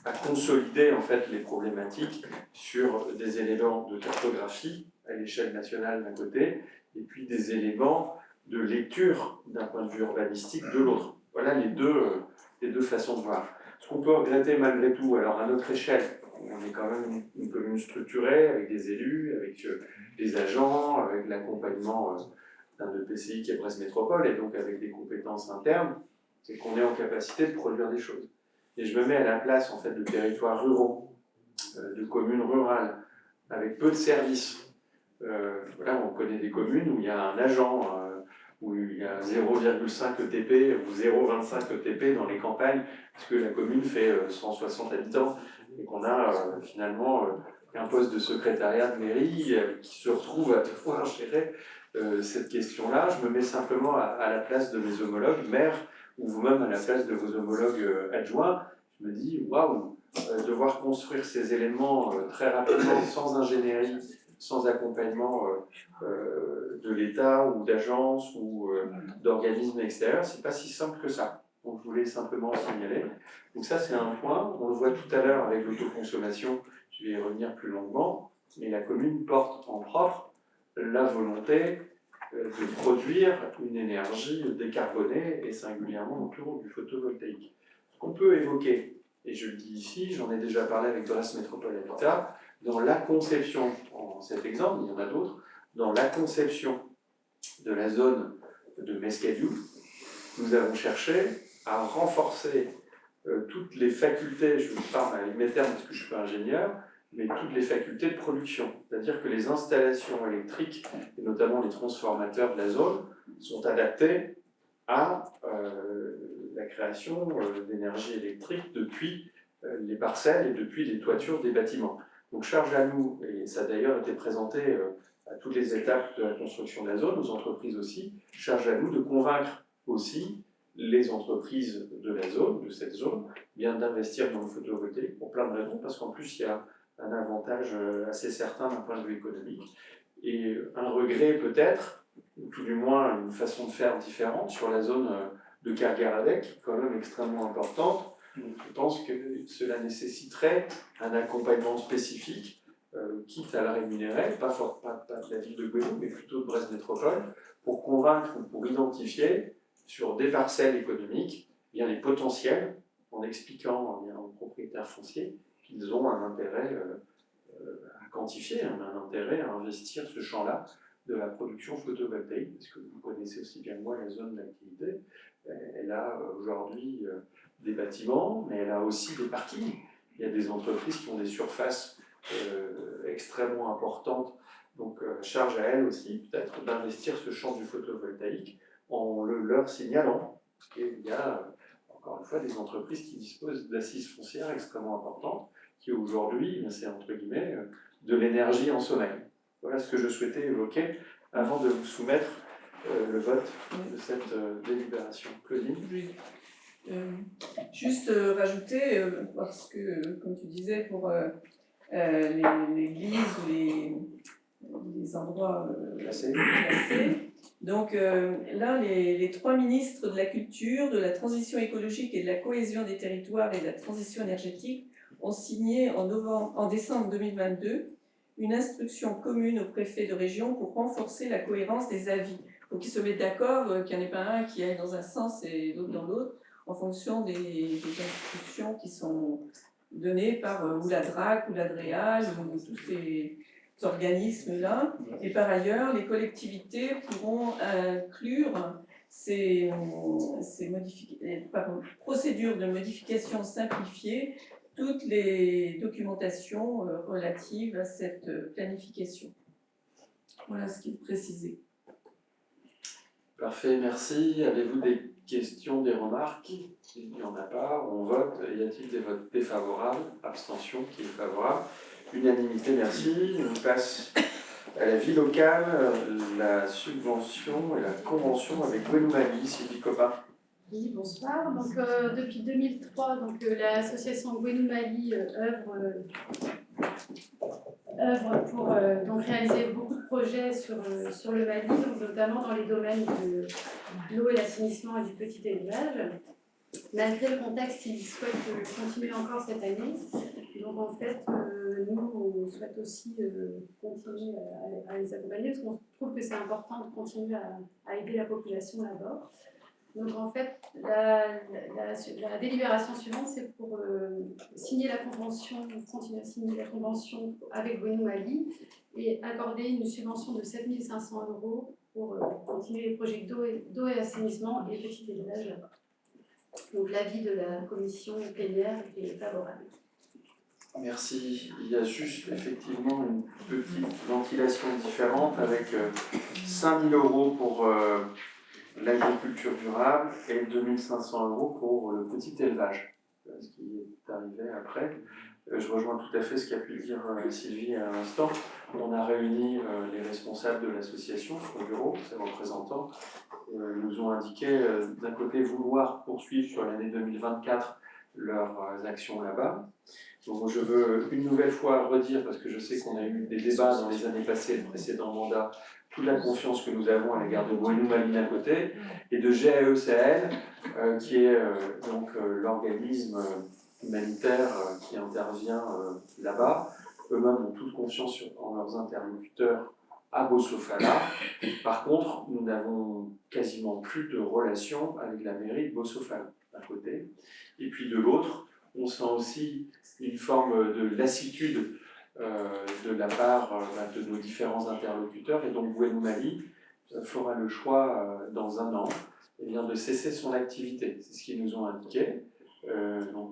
à consolider en fait les problématiques sur des éléments de cartographie à l'échelle nationale d'un côté, et puis des éléments de lecture d'un point de vue urbanistique de l'autre. Voilà les deux façons de voir. Ce qu'on peut regretter malgré tout, alors à notre échelle, on est quand même une commune structurée avec des élus, avec des agents, avec l'accompagnement d'un EPCI qui est Brest Métropole et donc avec des compétences internes, c'est qu'on est en capacité de produire des choses. Et je me mets à la place en fait de territoires ruraux, de communes rurales, avec peu de services. Voilà, on connaît des communes où il y a un agent, où il y a 0,5 ETP ou 0,25 ETP dans les campagnes, parce que la commune fait 160 habitants et qu'on a finalement un poste de secrétariat de mairie qui se retrouve à devoir gérer cette question-là. Je me mets simplement à la place de mes homologues maires ou vous-même à la place de vos homologues adjoints. Je me dis, waouh, devoir construire ces éléments très rapidement, sans ingénierie, sans accompagnement de l'État ou d'agences ou d'organismes extérieurs, c'est pas si simple que ça. Donc je voulais simplement signaler. Donc ça c'est un point, on le voit tout à l'heure avec l'autoconsommation, je vais y revenir plus longuement, mais la commune porte en propre la volonté de produire une énergie décarbonée et singulièrement autour du photovoltaïque. Ce qu'on peut évoquer, et je le dis ici, j'en ai déjà parlé avec Brest Métropole Habitat, dans la conception, en cet exemple, il y en a d'autres, dans la conception de la zone de Mescadiou, nous avons cherché à renforcer toutes les facultés, je parle à mes termes parce que je ne suis pas ingénieur, mais toutes les facultés de production. C'est-à-dire que les installations électriques, et notamment les transformateurs de la zone, sont adaptés à la création d'énergie électrique depuis les parcelles et depuis les toitures des bâtiments. Donc charge à nous, et ça a d'ailleurs été présenté à toutes les étapes de la construction de la zone, aux entreprises aussi, charge à nous de convaincre aussi les entreprises de la zone, de cette zone, bien d'investir dans le photovoltaïque pour plein de raisons, parce qu'en plus il y a un avantage assez certain d'un point de vue économique, et un regret peut-être, ou tout du moins une façon de faire différente sur la zone de Kerguelen, qui est quand même extrêmement importante. Je pense que cela nécessiterait un accompagnement spécifique, quitte à la rémunérer, pas de la ville de Gouesnou, mais plutôt de Brest Métropole, pour convaincre ou pour identifier sur des parcelles économiques bien les potentiels, en expliquant bien aux propriétaires fonciers qu'ils ont un intérêt à quantifier, un intérêt à investir ce champ-là de la production photovoltaïque, parce que vous connaissez aussi bien que moi la zone d'activité. Elle a aujourd'hui des bâtiments, mais elle a aussi des parkings. Il y a des entreprises qui ont des surfaces extrêmement importantes, donc charge à elles aussi peut-être d'investir ce champ du photovoltaïque en le leur signalant. Et il y a encore une fois des entreprises qui disposent d'assises foncières extrêmement importantes, qui aujourd'hui, c'est entre guillemets, de l'énergie en sommeil. Voilà ce que je souhaitais évoquer avant de vous soumettre le vote de cette délibération. Claudine ? Juste rajouter, parce que, comme tu disais, pour l'église ou les endroits classés, donc là, les trois ministres de la culture, de la transition écologique et de la cohésion des territoires et de la transition énergétique ont signé en décembre 2022 une instruction commune au préfet de région pour renforcer la cohérence des avis. Donc ils se mettent d'accord qu'il n'y en ait pas un qui aille dans un sens et l'autre dans l'autre, en fonction des instructions qui sont données par ou la DRAC ou la DREAL ou tous ces organismes-là. Et par ailleurs, les collectivités pourront inclure ces procédures de modification simplifiées, toutes les documentations relatives à cette planification. Voilà ce qui est précisé. Parfait, merci. Avez-vous des questions, des remarques ? Il n'y en a pas, on vote. Y a-t-il des votes défavorables ? Abstention, qui est favorable ? Unanimité, merci. On passe à la vie locale, la subvention et la convention avec Gouesnou Mali, Sylvie Copin. Oui, bonsoir. Donc, depuis 2003, l'association Gouesnou Mali œuvre pour donc réaliser beaucoup de projets sur le Mali, donc notamment dans les domaines de l'eau et l'assainissement et du petit élevage. Malgré le contexte, ils souhaitent continuer encore cette année. Donc en fait, nous, on souhaite aussi continuer à les accompagner parce qu'on trouve que c'est important de continuer à aider la population là-bas. Donc en fait, la délibération suivante, c'est pour signer la convention, continuer à signer la convention avec Gouesnou Mali et accorder une subvention de 7 500 € pour continuer les projets d'eau et assainissement et petit élevage là-bas. Donc l'avis de la commission plénière est favorable. Merci. Il y a juste effectivement une petite ventilation différente avec 5 000 € pour l'agriculture durable et 2 500 € pour le petit élevage, ce qui est arrivé après. Je rejoins tout à fait ce qu'a pu dire Sylvie à l'instant. On a réuni les responsables de l'association sur le bureau, ses représentants. Ils nous ont indiqué d'un côté vouloir poursuivre sur l'année 2024 leurs actions là-bas. Donc je veux une nouvelle fois redire, parce que je sais qu'on a eu des débats dans les années passées, le précédent mandat, toute la confiance que nous avons à l'égard de Gwenou Malines à côté, et de GAE Sahel, qui est donc l'organisme humanitaire qui intervient là-bas. Eux-mêmes ont toute confiance en leurs interlocuteurs à Bossofala. Par contre, nous n'avons quasiment plus de relation avec la mairie de Bossofala, d'un côté. Et puis de l'autre, on sent aussi une forme de lassitude de la part de nos différents interlocuteurs. Et donc Gwenou Malines fera le choix dans un an de cesser son activité. C'est ce qu'ils nous ont indiqué. Donc,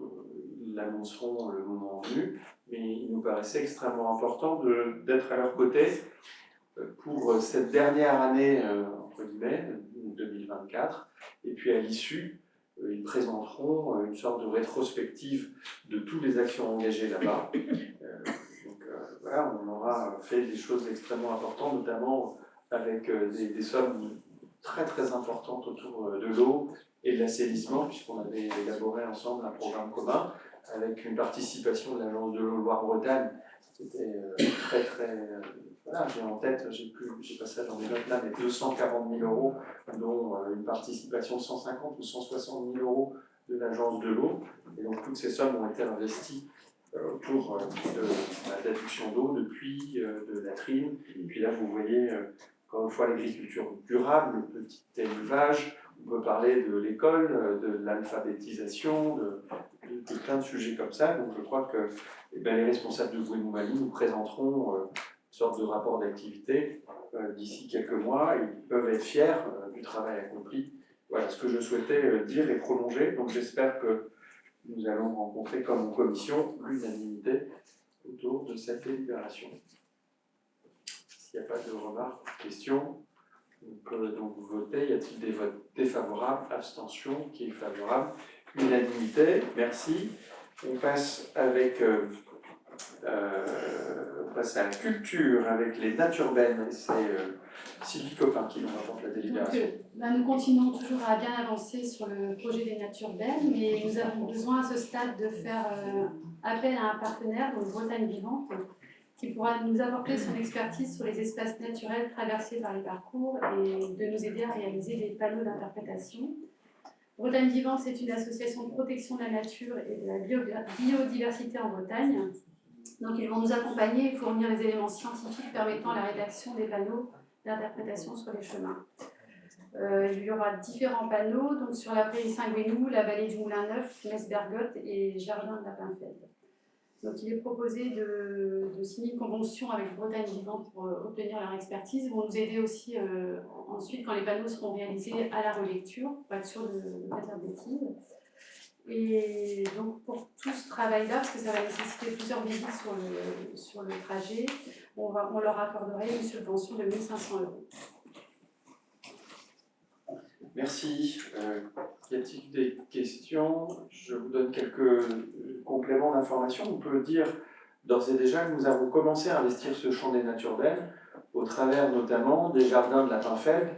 ils l'annonceront le moment venu, mais il nous paraissait extrêmement important d'être à leur côté pour cette dernière année, entre guillemets, 2024, et puis à l'issue, ils présenteront une sorte de rétrospective de toutes les actions engagées là-bas. Voilà, on aura fait des choses extrêmement importantes, notamment avec des sommes très très importantes autour de l'eau et de l'assainissement, puisqu'on avait élaboré ensemble un programme commun avec une participation de l'Agence de l'eau Loire-Bretagne. C'était très très... voilà, j'ai en tête, j'ai pas ça dans mes notes là, mais 240 000 euros, dont une participation de 150 ou 160 000 euros de l'Agence de l'eau. Et donc toutes ces sommes ont été investies autour de l'adduction d'eau, de puits, de latrines. Et puis là, vous voyez, encore une fois, l'agriculture durable, le petit élevage. On peut parler de l'école, de l'alphabétisation, de plein de sujets comme ça. Donc je crois que les responsables de Gwenou Malines nous présenteront une sorte de rapport d'activité d'ici quelques mois. Et ils peuvent être fiers du travail accompli. Voilà ce que je souhaitais dire et prolonger. Donc j'espère que nous allons rencontrer comme commission l'unanimité autour de cette délibération. S'il n'y a pas de remarques, de questions, on peut donc voter. Y a-t-il des votes défavorables, abstention, qui est favorable, unanimité, merci. On passe on passe à la culture avec les naturbennes. C'est Sylvie Copin qui nous rapporte la délibération. Donc, nous continuons toujours à bien avancer sur le projet des naturbennes, mais nous avons besoin à ce stade de faire appel à un partenaire, donc Bretagne Vivante, qui pourra nous apporter son expertise sur les espaces naturels traversés par les parcours et de nous aider à réaliser des panneaux d'interprétation. Bretagne Vivante, c'est une association de protection de la nature et de la biodiversité en Bretagne. Donc, ils vont nous accompagner et fournir les éléments scientifiques permettant la rédaction des panneaux d'interprétation sur les chemins. Il y aura différents panneaux, donc sur la prairie Saint-Gwenou, la vallée du Moulin Neuf, Metz-Bergotte et Jardin de Lapinfeld. Donc il est proposé de signer une convention avec Bretagne Vivante pour obtenir leur expertise. Ils vont nous aider aussi ensuite quand les panneaux seront réalisés à la relecture, pour être sûr de ne pas dire de bêtises. Et donc pour tout ce travail-là, parce que ça va nécessiter plusieurs visites sur le trajet, on leur accorderait une subvention de 1 500 €. Merci. Y a-t-il des questions? Je vous donne quelques compléments d'information. On peut dire d'ores et déjà que nous avons commencé à investir ce champ des naturbennes au travers notamment des jardins de Lapinfeld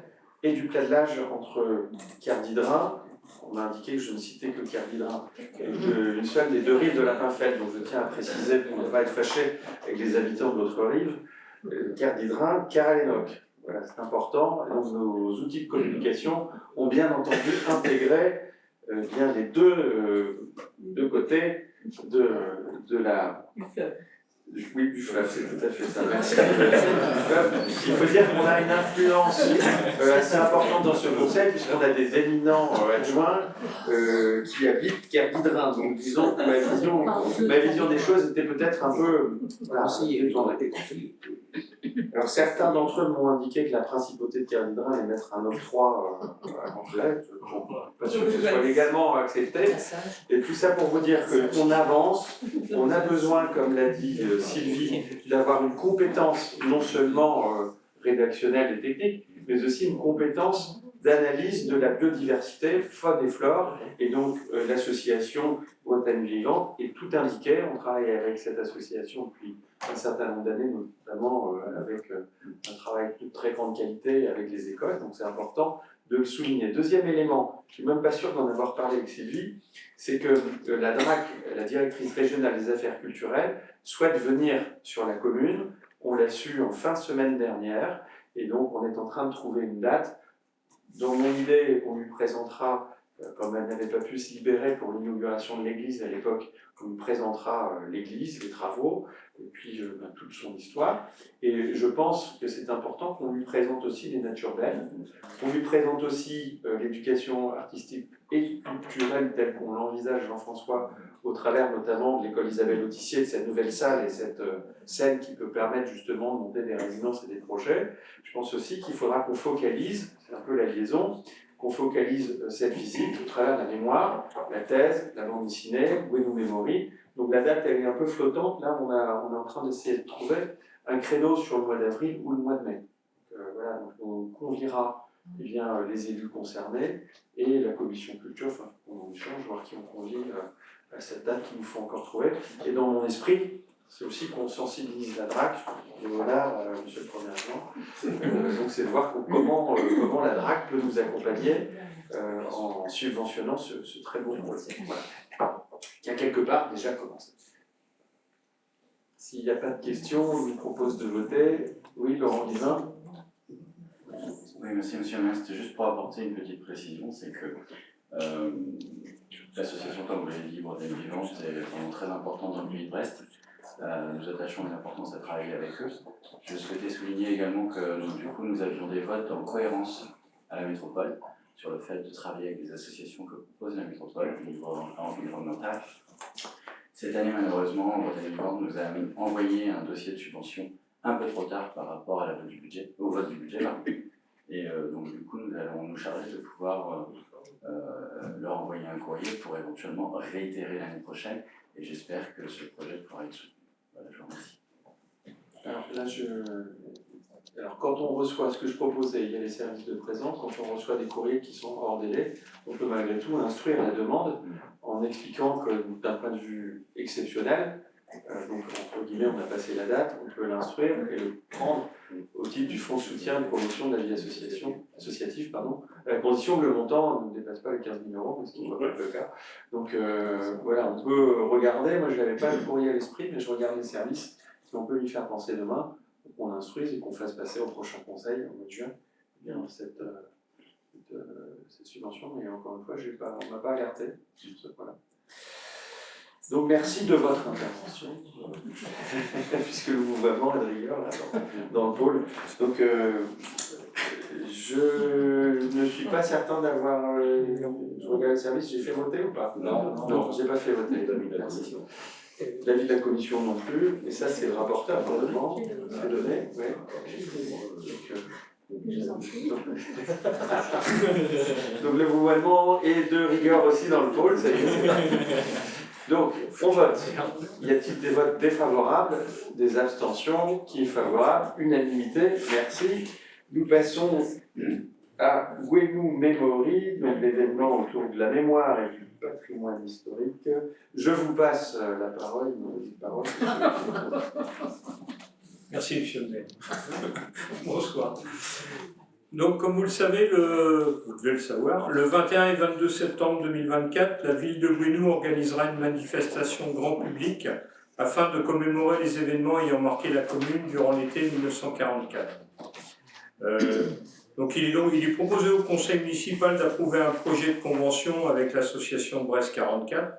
et du pladelage entre Kerdidrin. On m'a indiqué que je ne citais que Kerdidrin, une seule des deux rives de Lapinfeld. Donc je tiens à préciser pour ne pas être fâché avec les habitants de l'autre rive, Kerdidrin, Karalénoc. Voilà, c'est important. Donc, nos outils de communication ont bien entendu intégré bien les deux côtés de la... Oui, du fleuve, c'est tout à fait ça. Merci. Il faut dire qu'on a une influence assez importante dans ce conseil, puisqu'on a des éminents adjoints qui habitent Kerdidrin. Donc, disons que ma vision des choses était peut-être un peu détournée. Alors, certains d'entre eux m'ont indiqué que la principauté de Kerdidrin allait mettre un octroi à Congelette. Bon, pas sûr que ce soit légalement accepté. Et tout ça pour vous dire qu'on avance. On a besoin, comme l'a dit Sylvie, d'avoir une compétence non seulement rédactionnelle et technique, mais aussi une compétence d'analyse de la biodiversité, faune et flore, et donc l'association Bretagne Vivante est tout indiquée. On travaille avec cette association depuis un certain nombre d'années, notamment avec un travail de très grande qualité avec les écoles, donc c'est important de le souligner. Deuxième élément, je ne suis même pas sûr d'en avoir parlé avec Sylvie, c'est que la DRAC, la directrice régionale des affaires culturelles, souhaite venir sur la commune. On l'a su en fin de semaine dernière, et donc on est en train de trouver une date. Dans mon idée, on lui présentera, comme elle n'avait pas pu se libérer pour l'inauguration de l'église à l'époque, on lui présentera l'église, les travaux, et puis toute son histoire. Et je pense que c'est important qu'on lui présente aussi les natures belles, qu'on lui présente aussi l'éducation artistique et culturelle telle qu'on l'envisage, Jean-François, au travers notamment de l'école Isabelle Autissier, de cette nouvelle salle et cette scène qui peut permettre justement de monter des résidences et des projets. Je pense aussi qu'il faudra qu'on focalise, c'est un peu la liaison, qu'on focalise cette visite au travers de la mémoire, la thèse, la bande dessinée, Gwenou Memory. Donc la date elle est un peu flottante, là on est en train d'essayer de trouver un créneau sur le mois d'avril ou le mois de mai. Voilà, donc on conviera les élus concernés et la commission culture, enfin on en échange, voir qui on convie à cette date qu'il nous faut encore trouver. Et dans mon esprit, c'est aussi qu'on sensibilise la DRAC, et voilà, monsieur le Premier adjoint. Donc c'est de voir comment la DRAC peut nous accompagner en subventionnant ce très beau projet. Voilà. Qui a quelque part déjà commencé. S'il n'y a pas de questions, je vous propose de voter. Oui, Laurent Guizin. Oui, merci monsieur le maire. C'était juste pour apporter une petite précision, c'est que l'association, comme vous l'avez dit, Bretagne Vivante, c'est vraiment très important dans le pays de Brest. Nous attachons une importance à travailler avec eux. Je souhaitais souligner également que du coup, nous avions des votes en cohérence à la métropole sur le fait de travailler avec des associations que propose la métropole au niveau environnemental. Cette année, malheureusement, Bretagne Vivante nous a envoyé un dossier de subvention un peu trop tard par rapport à au vote du budget. Et donc du coup, nous allons nous charger de pouvoir leur envoyer un courrier pour éventuellement réitérer l'année prochaine. Et j'espère que ce projet pourra être soutenu. Voilà, je vous remercie. Alors là, alors quand on reçoit, ce que je proposais, il y a les services de présence, quand on reçoit des courriers qui sont hors délai, on peut malgré tout instruire la demande en expliquant que d'un point de vue exceptionnel, donc entre guillemets on a passé la date, on peut l'instruire et le prendre au titre du fonds de soutien de promotion de la vie associative, à la condition que le montant ne dépasse pas les 15 000 €, ce qui n'est pas le cas. Donc voilà, on peut regarder, moi je n'avais pas le courrier à l'esprit, mais je regarde les services, si on peut lui faire penser demain, qu'on instruise et qu'on fasse passer au prochain conseil, au mois de juin, cette subvention, mais encore une fois, on ne m'a pas alerté. Voilà. Donc merci de votre intervention, puisque le mouvement est de rigueur là, dans le pôle. Donc je ne suis pas certain d'avoir... je regarde le service, j'ai fait voter ou pas? Non, j'ai pas fait voter. Merci. L'avis de la commission non plus, et ça c'est le rapporteur pour le moment, c'est donné. Ouais. Donc le mouvement est de rigueur aussi dans le pôle, ça y est, c'est parti. Donc, on vote. Y a-t-il des votes défavorables, des abstentions? Qui est favorable? Unanimité, merci. Nous passons à Gwenou Memory, donc l'événement autour de la mémoire et du patrimoine historique. Je vous passe la parole. Merci, monsieur le maire. Bonsoir. Donc, comme vous le savez, vous devez le savoir, le 21 et 22 septembre 2024, la ville de Gwenou organisera une manifestation grand public afin de commémorer les événements ayant marqué la commune durant l'été 1944. Donc, il est proposé au conseil municipal d'approuver un projet de convention avec l'association Brest 44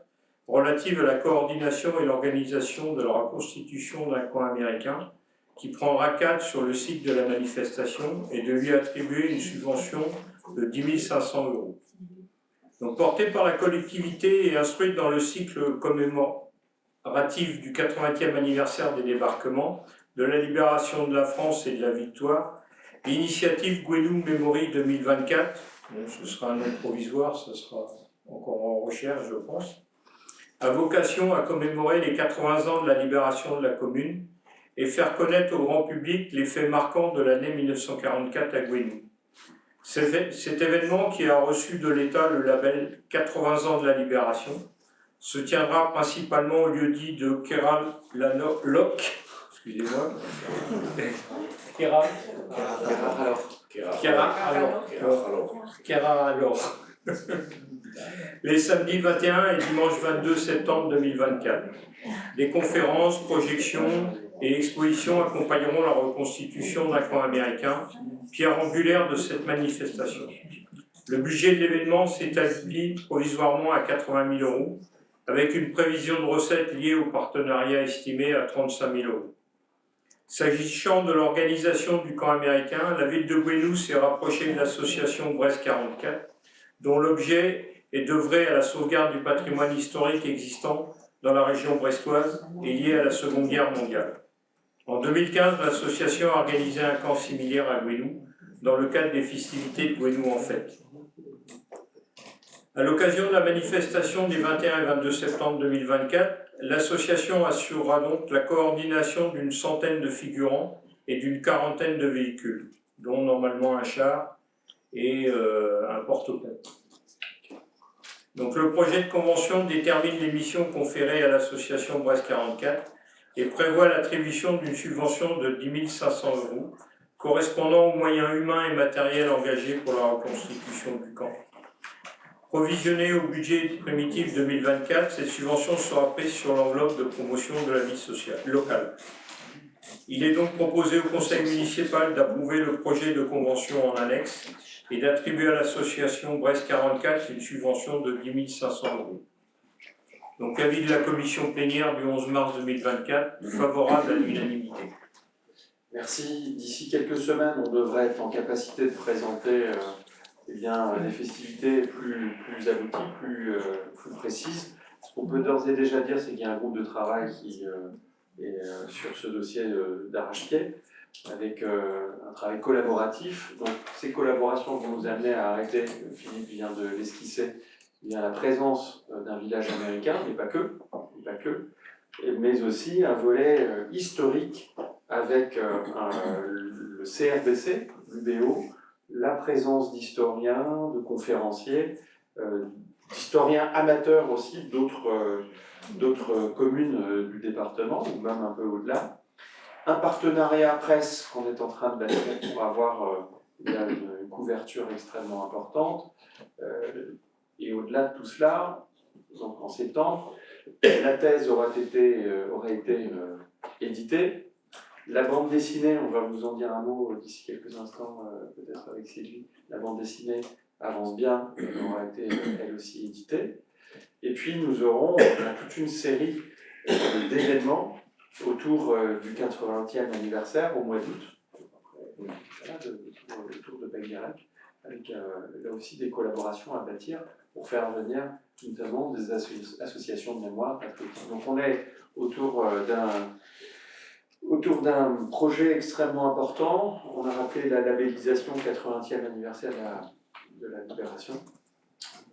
relative à la coordination et l'organisation de la reconstitution d'un camp américain qui prendra cadre sur le site de la manifestation et de lui attribuer une subvention de 10 500 €. Donc, portée par la collectivité et instruite dans le cycle commémoratif du 80e anniversaire des débarquements, de la libération de la France et de la victoire, l'initiative Gwenou Memory 2024, ce sera un nom provisoire, ce sera encore en recherche je pense, a vocation à commémorer les 80 ans de la libération de la commune et faire connaître au grand public les faits marquants de l'année 1944 à Gwenou. Cet événement, qui a reçu de l'État le label 80 ans de la Libération, se tiendra principalement au lieu-dit de Kerala-Lok, excusez-moi, Kerala-Lok, les samedis 21 et dimanche 22 septembre 2024. Des conférences, projections et expositions accompagneront la reconstitution d'un coin américain, pierre angulaire de cette manifestation. Le budget de l'événement s'établit provisoirement à 80 000 €, avec une prévision de recettes liée au partenariat estimée à 35 000 €. S'agissant de l'organisation du camp américain, la ville de Gouesnou s'est rapprochée de l'association Brest 44, dont l'objet est d'œuvrer à la sauvegarde du patrimoine historique existant dans la région brestoise et lié à la Seconde Guerre mondiale. En 2015, l'association a organisé un camp similaire à Gouesnou, dans le cadre des festivités de Gouesnou en fête. À l'occasion de la manifestation des 21 et 22 septembre 2024, l'association assurera donc la coordination d'une centaine de figurants et d'une quarantaine de véhicules, dont normalement un char et un porte-clés. Donc le projet de convention détermine les missions conférées à l'association Brest 44 et prévoit l'attribution d'une subvention de 10 500 €, correspondant aux moyens humains et matériels engagés pour la reconstitution du camp. Provisionnée au budget primitif 2024, cette subvention sera prise sur l'enveloppe de promotion de la vie sociale locale. Il est donc proposé au conseil municipal d'approuver le projet de convention en annexe et d'attribuer à l'association Brest 44 une subvention de 10 500 €. Donc avis de la commission plénière du 11 mars 2024, favorable à l'unanimité. Merci. D'ici quelques semaines, on devrait être en capacité de présenter des festivités plus abouties, plus précises. Ce qu'on peut d'ores et déjà dire, c'est qu'il y a un groupe de travail qui est sur ce dossier d'arrache-pied, avec un travail collaboratif. Donc ces collaborations vont nous amener à arrêter, Philippe vient de l'esquisser, la présence d'un village américain, mais pas que, mais aussi un volet historique avec le CRBC, l'UBO, la présence d'historiens, de conférenciers, d'historiens amateurs aussi d'autres communes du département, ou même un peu au-delà. Un partenariat presse qu'on est en train de bâtir pour avoir une couverture extrêmement importante. Et au-delà de tout cela, donc en septembre, la thèse aurait été éditée. La bande dessinée, on va vous en dire un mot d'ici quelques instants, peut-être avec Sylvie. La bande dessinée avance bien, elle aura été elle aussi éditée. Et puis nous aurons toute une série d'événements autour du 80e anniversaire au mois d'août, autour de Pâques-Guirec, avec là aussi des collaborations à bâtir pour faire venir notamment des associations de mémoire patriotique. Donc on est autour d'un projet extrêmement important. On a rappelé la labellisation 80e anniversaire de la Libération.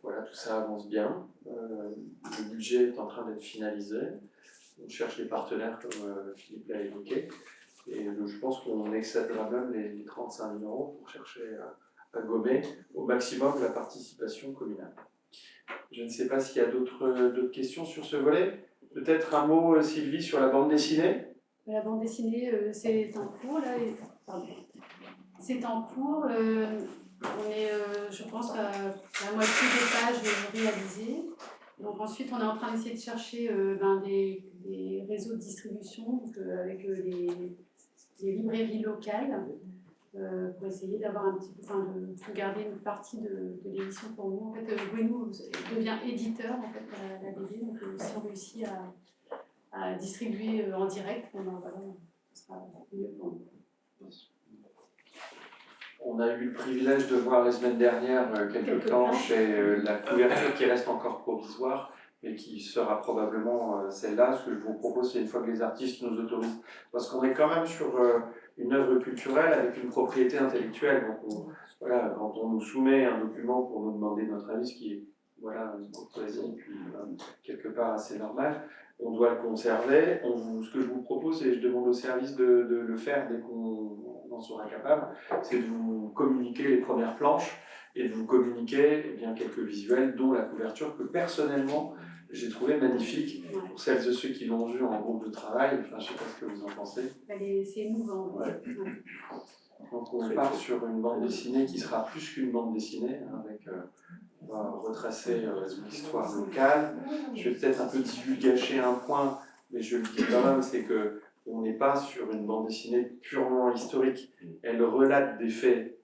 Voilà, tout ça avance bien. Le budget est en train d'être finalisé. On cherche des partenaires comme Philippe l'a évoqué. Et je pense qu'on excédera même les 35 000 € pour chercher à gommer au maximum la participation communale. Je ne sais pas s'il y a d'autres questions sur ce volet. Peut-être un mot, Sylvie, sur la bande dessinée. La bande dessinée, c'est en cours, là. C'est en cours. On est, je pense, à la moitié des pages réalisées. Donc ensuite, on est en train d'essayer de chercher des réseaux de distribution donc, avec les librairies locales pour essayer d'avoir un petit peu, de garder une partie de l'émission pour nous. En fait, Gouesnou devient éditeur en fait, à la BD, donc si on réussit à distribuer en direct, ce sera mieux pour nous. On a eu le privilège de voir la semaine dernière quelques planches et la couverture qui reste encore provisoire, mais qui sera probablement celle-là. Ce que je vous propose, c'est une fois que les artistes nous autorisent, parce qu'on est quand même sur une œuvre culturelle avec une propriété intellectuelle. Donc quand on nous soumet un document pour nous demander notre avis, ce qui est une courtoisie, puis quelque part assez normal, on doit le conserver. Ce que je vous propose, et je demande au service de le faire dès qu'on en sera capable, c'est de vous communiquer les premières planches et de vous communiquer eh bien, quelques visuels, dont la couverture que personnellement j'ai trouvé magnifique. Pour celles et ceux qui l'ont vu en groupe de travail, enfin, je ne sais pas ce que vous en pensez. C'est émouvant. Ouais. Donc on part sur une bande dessinée qui sera plus qu'une bande dessinée, hein, avec, on va retracer l'histoire locale. Je vais peut-être un peu divulgacher un point, mais je le dis quand même, c'est que on n'est pas sur une bande dessinée purement historique. Elle relate des faits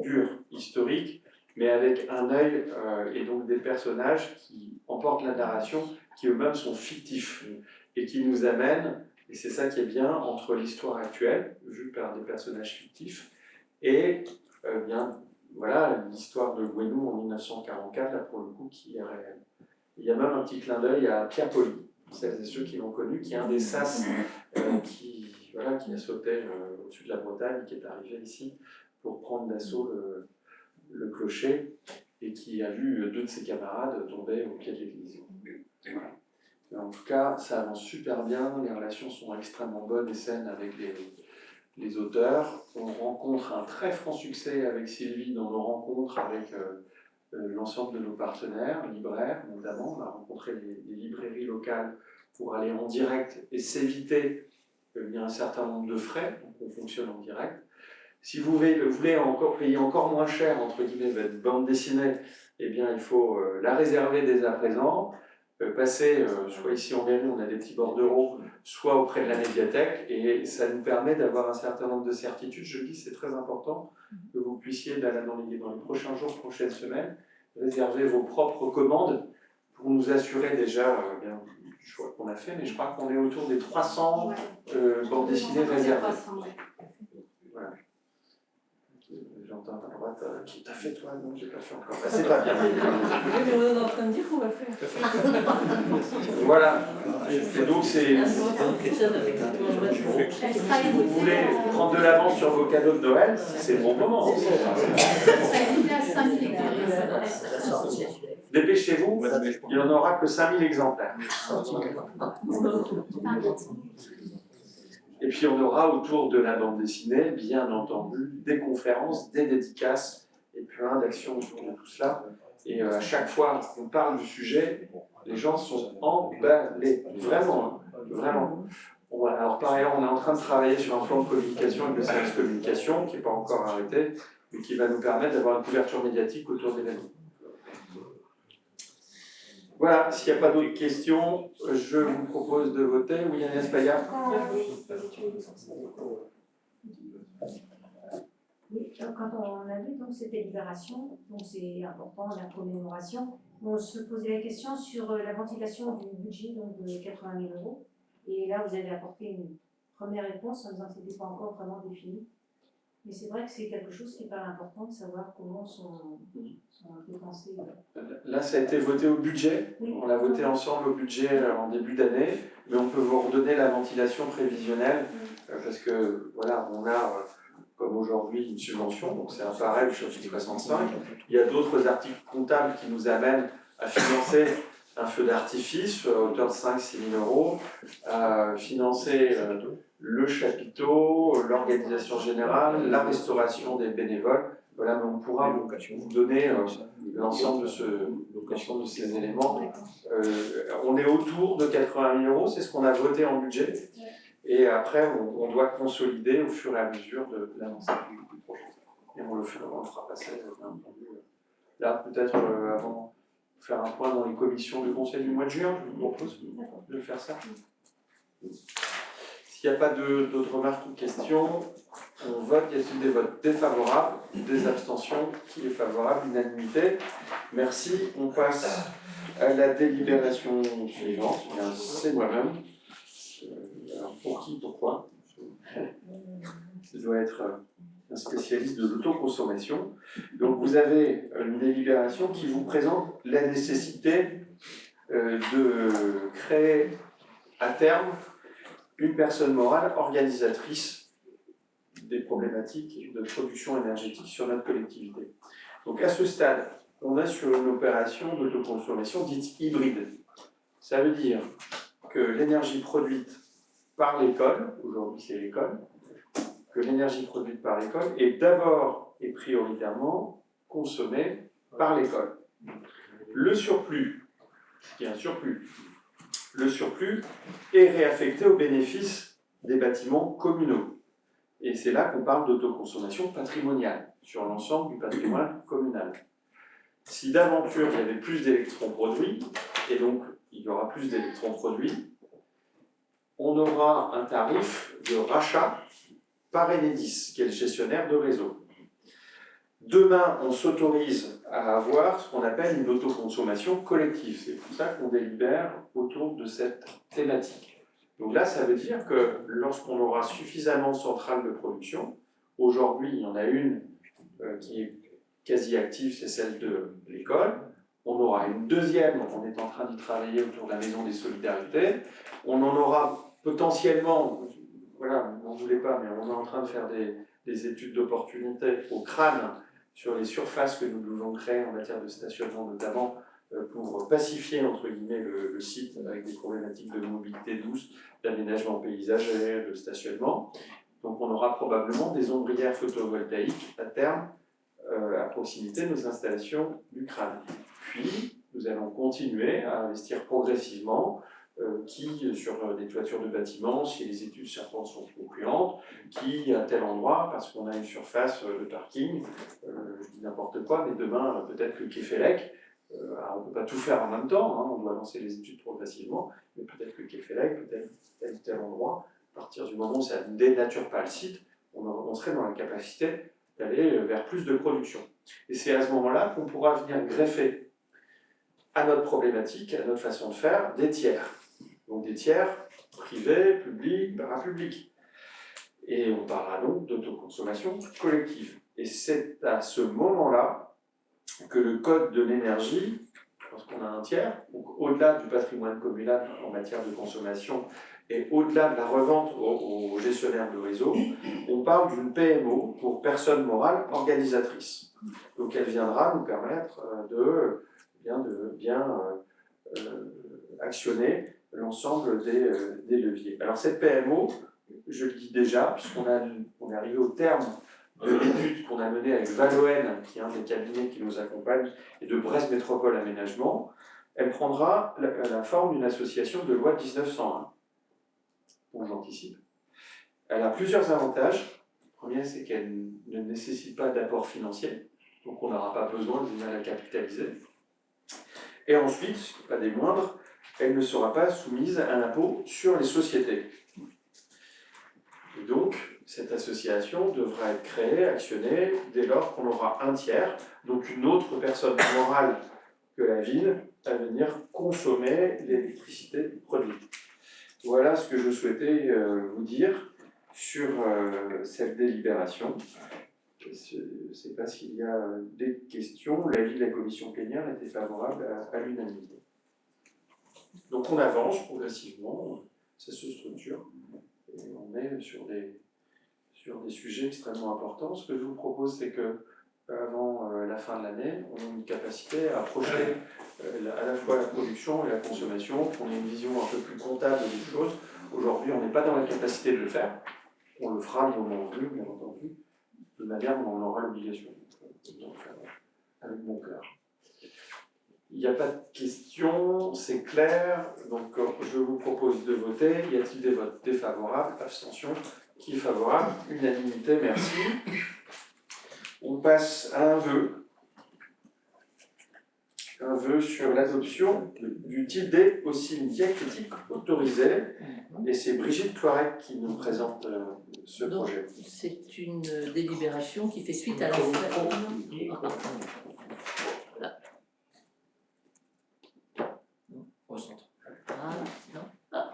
purs historiques, mais avec un œil et donc des personnages qui emportent la narration, qui eux-mêmes sont fictifs et qui nous amènent, et c'est ça qui est bien, entre l'histoire actuelle, vue par des personnages fictifs, et bien, voilà, l'histoire de Gwenou en 1944, là pour le coup, qui est réelle. Il y a même un petit clin d'œil à Pierre Poli, celles et ceux qui l'ont connu, qui est un des sas qui a sauté au-dessus de la Bretagne, qui est arrivé ici pour prendre d'assaut le clocher, et qui a vu deux de ses camarades tomber au pied de l'église. Voilà. En tout cas, ça avance super bien, les relations sont extrêmement bonnes et saines avec les auteurs. On rencontre un très franc succès avec Sylvie dans nos rencontres avec l'ensemble de nos partenaires, libraires notamment. On a rencontré les librairies locales pour aller en direct et s'éviter un certain nombre de frais, donc on fonctionne en direct. Si vous voulez encore payer encore moins cher, entre guillemets, votre bande dessinée, eh bien il faut la réserver dès à présent, passer, soit ici en mairie, on a des petits bordereaux, soit auprès de la médiathèque, et ça nous permet d'avoir un certain nombre de certitudes. Je dis, c'est très important que vous puissiez, dans les prochains jours, prochaines semaines, réserver vos propres commandes pour nous assurer déjà bien, du choix qu'on a fait, mais je crois qu'on est autour des 300 bandes dessinées réservées. Voilà. J'entends à droite, qui t'a fait toi? Non, j'ai pas fait encore. Bah, c'est pas bien. Oui, mais on est en train de dire qu'on va faire. Voilà. Et donc c'est. Si vous voulez prendre de l'avance sur vos cadeaux de Noël, c'est le bon moment. Dépêchez-vous, il n'y en aura que 5000 exemplaires. Et puis on aura autour de la bande dessinée, bien entendu, des conférences, des dédicaces et plein d'actions autour de tout cela. Et à chaque fois qu'on parle du sujet, les gens sont emballés. Vraiment, hein, vraiment. Bon, alors par ailleurs, on est en train de travailler sur un plan de communication avec le service communication qui n'est pas encore arrêté, mais qui va nous permettre d'avoir une couverture médiatique autour de l'événement. Voilà, s'il n'y a pas d'autres questions, je vous propose de voter. Oui, Agnès Payard. Oui, quand on a vu donc cette délibération, donc c'est important la commémoration, on se posait la question sur la ventilation du budget donc de 80 000 €. Et là, vous avez apporté une première réponse en disant que ce n'était pas encore vraiment défini. Mais c'est vrai que c'est quelque chose qui est pas important de savoir comment sont dépensés. Là, ça a été voté au budget. Oui. On l'a voté ensemble au budget en début d'année, mais on peut vous redonner la ventilation prévisionnelle parce que voilà, on a comme aujourd'hui une subvention, donc c'est un pareil sur 65. Il y a d'autres articles comptables qui nous amènent à financer un feu d'artifice à hauteur de 5-6 000 €, à financer le chapiteau, l'organisation générale, la restauration des bénévoles. Voilà, mais on pourra vous donner l'ensemble de ces éléments. On est autour de 80 000 €, c'est ce qu'on a voté en budget. Et après, on doit consolider au fur et à mesure de l'avancée du projet. Et on le fera passer, bien entendu. Là, peut-être avant de faire un point dans les commissions du conseil du mois de juin, je vous propose de faire ça. S'il n'y a pas d'autres remarques ou questions, on vote. Y a-t-il des votes défavorables, des abstentions? Qui est favorable? Unanimité. Merci. On passe à la délibération suivante. C'est moi-même. Alors pour qui, pourquoi? Ça doit être un spécialiste de l'autoconsommation. Donc vous avez une délibération qui vous présente la nécessité de créer à terme une personne morale organisatrice des problématiques de production énergétique sur notre collectivité. Donc à ce stade, on est sur une opération d'autoconsommation dite hybride. Ça veut dire que l'énergie produite par l'école, aujourd'hui c'est l'école, que l'énergie produite par l'école est d'abord et prioritairement consommée par l'école. Le surplus, il y a un surplus, le surplus est réaffecté au bénéfice des bâtiments communaux. Et c'est là qu'on parle d'autoconsommation patrimoniale, sur l'ensemble du patrimoine communal. Si d'aventure il y avait plus d'électrons produits, et donc il y aura plus d'électrons produits, on aura un tarif de rachat par Enedis, qui est le gestionnaire de réseau. Demain, on s'autorise à avoir ce qu'on appelle une autoconsommation collective. C'est pour ça qu'on délibère autour de cette thématique. Donc là, ça veut dire que lorsqu'on aura suffisamment de centrales de production, aujourd'hui, il y en a une qui est quasi active, c'est celle de l'école. On aura une deuxième, on est en train d'y travailler autour de la Maison des Solidarités. On en aura potentiellement, voilà, vous n'en voulez pas, mais on est en train de faire des études d'opportunité au crâne sur les surfaces que nous devons créer en matière de stationnement, notamment pour pacifier entre guillemets le site avec des problématiques de mobilité douce, d'aménagement paysager, de stationnement. Donc on aura probablement des ombrières photovoltaïques à terme à proximité de nos installations du crâne. Puis nous allons continuer à investir progressivement sur des toitures de bâtiments, si les études serpentes sont concluantes, qui à tel endroit, parce qu'on a une surface de parking, je dis n'importe quoi, mais demain peut-être que Kefelec, on ne peut pas tout faire en même temps, hein, on doit lancer les études progressivement, mais peut-être que Kefelec, peut-être tel endroit, à partir du moment où ça ne dénature pas le site, on serait dans la capacité d'aller vers plus de production. Et c'est à ce moment-là qu'on pourra venir greffer à notre problématique, à notre façon de faire, des tiers. Donc des tiers privés, publics, parapublics. Et on parlera donc d'autoconsommation collective. Et c'est à ce moment-là que le code de l'énergie, lorsqu'on a un tiers, donc au-delà du patrimoine communal en matière de consommation et au-delà de la revente aux gestionnaires de réseau, on parle d'une PMO pour personne morale organisatrice. Donc elle viendra nous permettre de bien actionner l'ensemble des leviers. Alors cette PMO, je le dis déjà, puisqu'on est arrivé au terme de l'étude qu'on a menée avec Valoen, qui est un des cabinets qui nous accompagne, et de Brest Métropole Aménagement, elle prendra la forme d'une association de loi de 1901. Bon, j'anticipe. Elle a plusieurs avantages. Le premier, c'est qu'elle ne nécessite pas d'apport financier, donc on n'aura pas besoin de la capitaliser. Et ensuite, ce qui n'est pas des moindres, elle ne sera pas soumise à l'impôt sur les sociétés. Et donc, cette association devra être créée, actionnée, dès lors qu'on aura un tiers, donc une autre personne morale que la ville, à venir consommer l'électricité produite. Voilà ce que je souhaitais vous dire sur cette délibération. Je ne sais pas s'il y a des questions. L'avis de la commission plénière était favorable à l'unanimité. Donc on avance progressivement, ça se structure, et on est sur des sujets extrêmement importants. Ce que je vous propose, c'est que avant la fin de l'année, on ait une capacité à projeter à la fois la production et la consommation, qu'on ait une vision un peu plus comptable des choses. Aujourd'hui, on n'est pas dans la capacité de le faire. On le fera le moment venu, bien entendu, de manière dont on aura l'obligation. Donc, avec mon cœur. Il n'y a pas de questions, c'est clair. Donc, je vous propose de voter. Y a-t-il des votes défavorables? Abstention? Qui est favorable? Unanimité, merci. On passe à un vœu. Un vœu sur l'adoption du type D au signe diacritique autorisé. Et c'est Brigitte Cloirec qui nous présente ce projet. C'est une délibération qui fait suite à l'affaire. Voilà. Au centre. Ah, non. Ah.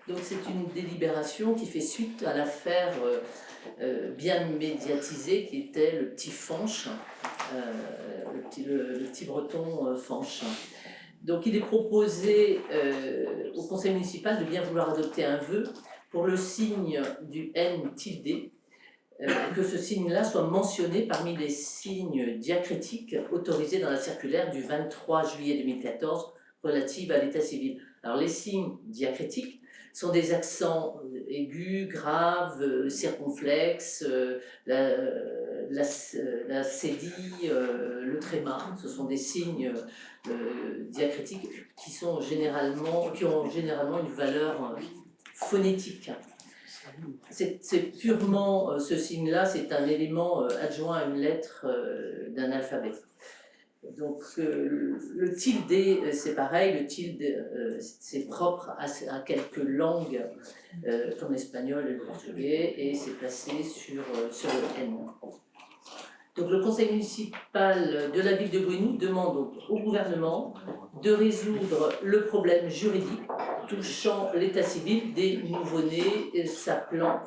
Donc c'est une délibération qui fait suite à l'affaire bien médiatisée qui était le petit Fanche, le petit breton Fanche. Donc il est proposé au conseil municipal de bien vouloir adopter un vœu pour le signe du N-tilde, que ce signe-là soit mentionné parmi les signes diacritiques autorisés dans la circulaire du 23 juillet 2014 relative à l'état civil. Alors les signes diacritiques, sont des accents aigus, graves, circonflexes, la cédille, le tréma. Ce sont des signes diacritiques qui ont généralement une valeur phonétique. C'est purement ce signe-là, c'est un élément adjoint à une lettre d'un alphabet. Donc le tilde, c'est pareil, le tilde c'est propre à quelques langues comme l'espagnol et le portugais et c'est placé sur le N. Donc le conseil municipal de la ville de Gouesnou demande donc au gouvernement de résoudre le problème juridique touchant l'état civil des nouveau-nés s'appelant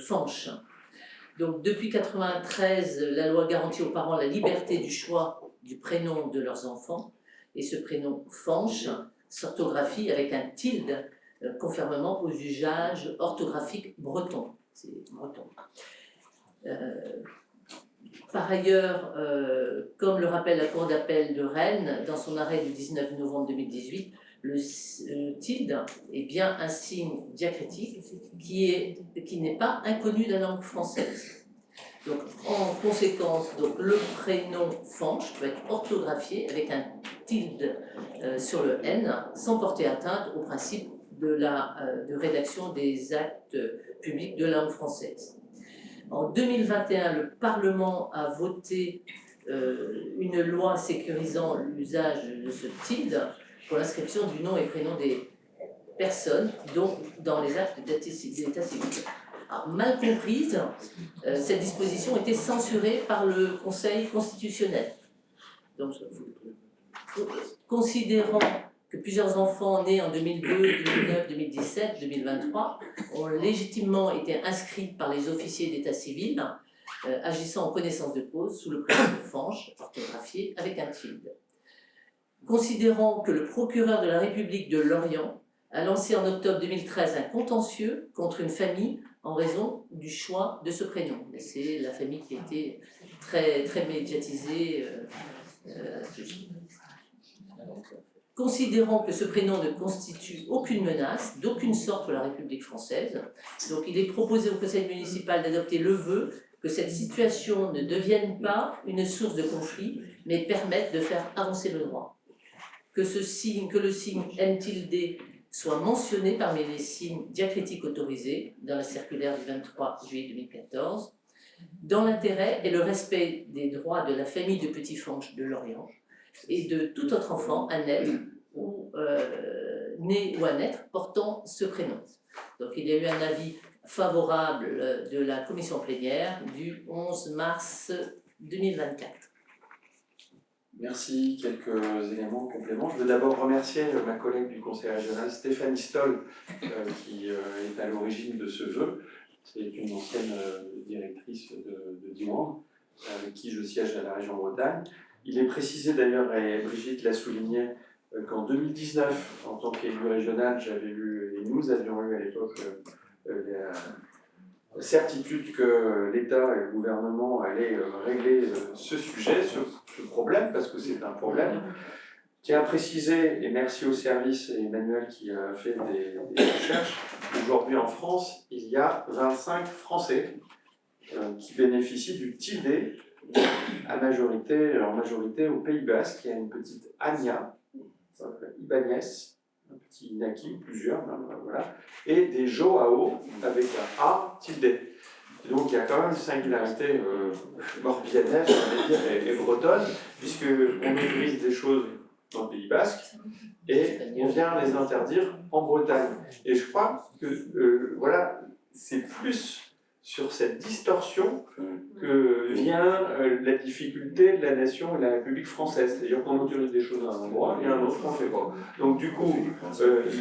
Fanche. Donc depuis 1993, la loi garantit aux parents la liberté du choix du prénom de leurs enfants et ce prénom Fanche s'orthographie avec un tilde conformément aux usages orthographiques bretons. C'est breton. Par ailleurs, comme le rappelle la Cour d'appel de Rennes dans son arrêt du 19 novembre 2018, le tilde est bien un signe diacritique qui n'est pas inconnu de la langue française. Donc, en conséquence, donc, le prénom Fanche peut être orthographié avec un tilde sur le N sans porter atteinte au principe de rédaction des actes publics de langue française. En 2021, le Parlement a voté une loi sécurisant l'usage de ce tilde pour l'inscription du nom et prénom des personnes, donc dans les actes d'état civil. Alors, mal comprise, cette disposition était censurée par le Conseil constitutionnel. Donc, considérant que plusieurs enfants nés en 2002, 2009, 2017, 2023 ont légitimement été inscrits par les officiers d'état civil, agissant en connaissance de cause sous le prénom de Fanche, orthographié avec un tilde. Considérant que le procureur de la République de Lorient a lancé en octobre 2013 un contentieux contre une famille en raison du choix de ce prénom. C'est la famille qui a été très, très médiatisée. Considérant que ce prénom ne constitue aucune menace, d'aucune sorte pour la République française, donc il est proposé au conseil municipal d'adopter le vœu que cette situation ne devienne pas une source de conflit, mais permette de faire avancer le droit. Que le signe N tilde soit mentionné parmi les signes diacritiques autorisés dans la circulaire du 23 juillet 2014, dans l'intérêt et le respect des droits de la famille de Petit Fanche de Lorient et de tout autre enfant à naître ou né ou à naître portant ce prénom. Donc il y a eu un avis favorable de la commission plénière du 11 mars 2024. Merci. Quelques éléments compléments. Je veux d'abord remercier ma collègue du conseil régional, Stéphanie Stoll, qui est à l'origine de ce vœu. C'est une ancienne directrice de Diwan, avec qui je siège à la région Bretagne. Il est précisé d'ailleurs, et Brigitte l'a souligné, qu'en 2019, en tant qu'élu régional, j'avais eu, et nous avions eu à l'époque, la certitude que l'État et le gouvernement allaient régler ce sujet, ce problème, parce que c'est un problème. Je tiens à préciser, et merci au service et Emmanuel qui a fait des recherches, aujourd'hui en France, il y a 25 Français qui bénéficient du tilde en majorité au Pays Basque. Il y a une petite Ania, Ibanez, un petit Inaki, plusieurs, voilà, et des Joao avec un A tilde. Donc il y a quand même une singularité morbihannaise, on va dire, et bretonne, puisqu'on autorise des choses dans le Pays Basque et on vient les interdire en Bretagne. Et je crois que voilà, c'est plus sur cette distorsion que vient la difficulté de la nation et de la République française. C'est-à-dire qu'on autorise des choses à un endroit et à un autre on ne fait pas. Donc du coup,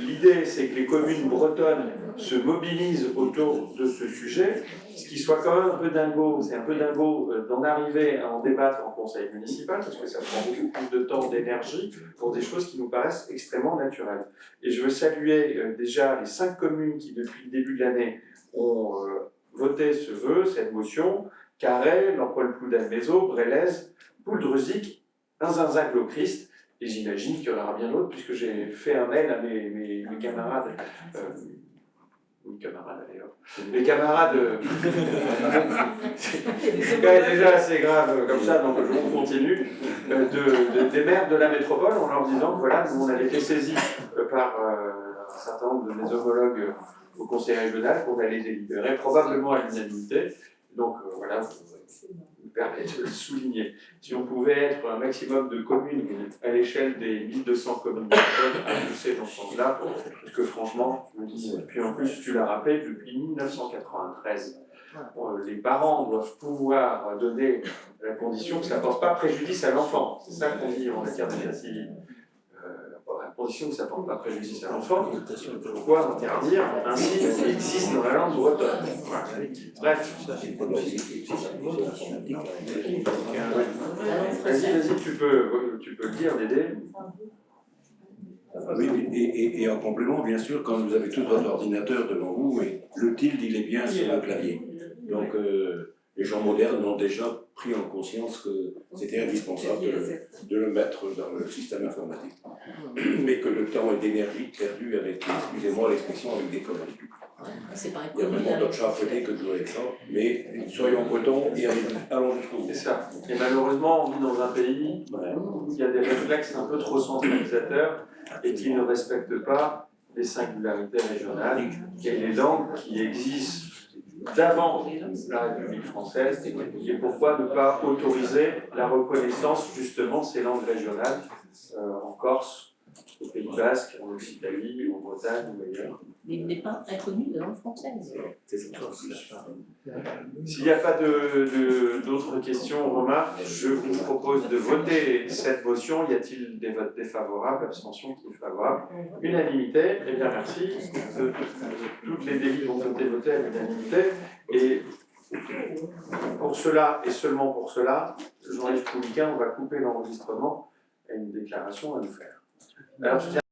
l'idée c'est que les communes bretonnes se mobilisent autour de ce sujet, ce qui soit quand même un peu dingo, c'est un peu dingo d'en arriver à en débattre en conseil municipal, parce que ça prend beaucoup plus de temps, d'énergie, pour des choses qui nous paraissent extrêmement naturelles. Et je veux saluer déjà les 5 communes qui depuis le début de l'année ont voté ce vœu, cette motion: Carhaix, Lemperle-Ploudel-Mézeaux, Brélez, Pouldreuzic, Inzinzac-Lochrist Et j'imagine qu'il y en aura bien d'autres, puisque j'ai fait un mail à mes camarades, oui, camarades d'ailleurs, les camarades, c'est quand même déjà assez grave comme ça, donc on continue, des maires de la métropole en leur disant que voilà, nous on avait été saisis par un certain nombre de mes homologues au conseil régional, qu'on allait délibérer, probablement à l'unanimité. Donc voilà, vous permet de le souligner. Si on pouvait être un maximum de communes à l'échelle des 1200 communes à pousser dans ce sens-là, parce que franchement, je me dis, et puis en plus tu l'as rappelé, depuis 1993, les parents doivent pouvoir donner la condition que ça ne porte pas préjudice à l'enfant. C'est ça qu'on dit en matière d'état civil. À condition que ça ne porte pas préjudice à l'enfant, pourquoi interdire un signe qui existe dans la langue bretonne? Voilà. Bref. Vas-y, tu peux le dire, Dédé. Oui, et en complément, bien sûr, quand vous avez tous votre ordinateur devant vous, et le tilde, il est bien sur le clavier. Donc, les gens modernes ont déjà pris en conscience que c'était indispensable de le mettre dans le système informatique. Mais que le temps est d'énergie perdu avec, excusez-moi l'expression, avec des conneries. C'est pas Il y a vraiment d'autres chats à fouetter que de jouer avec ça, mais soyons prudents et allons jusqu'au bout. C'est ça. Et malheureusement, on vit dans un pays où il y a des réflexes un peu trop centralisateurs et qui ne respectent pas les singularités régionales et les langues qui existent d'avant la République française, et pourquoi ne pas autoriser la reconnaissance justement de ces langues régionales en Corse, au Pays Basque, en Occitanie, en Bretagne ou ailleurs. Il n'est pas inconnu de la langue française. S'il n'y a pas d'autres questions ou remarques, je vous propose de voter cette motion. Y a-t-il des votes défavorables, abstention qui est favorable? Unanimité, eh bien merci. Toutes les délits vont voter à l'unanimité. Et pour cela, et seulement pour cela, Jean-Yves Pouliquin, on va couper l'enregistrement et une déclaration à nous faire. Alors,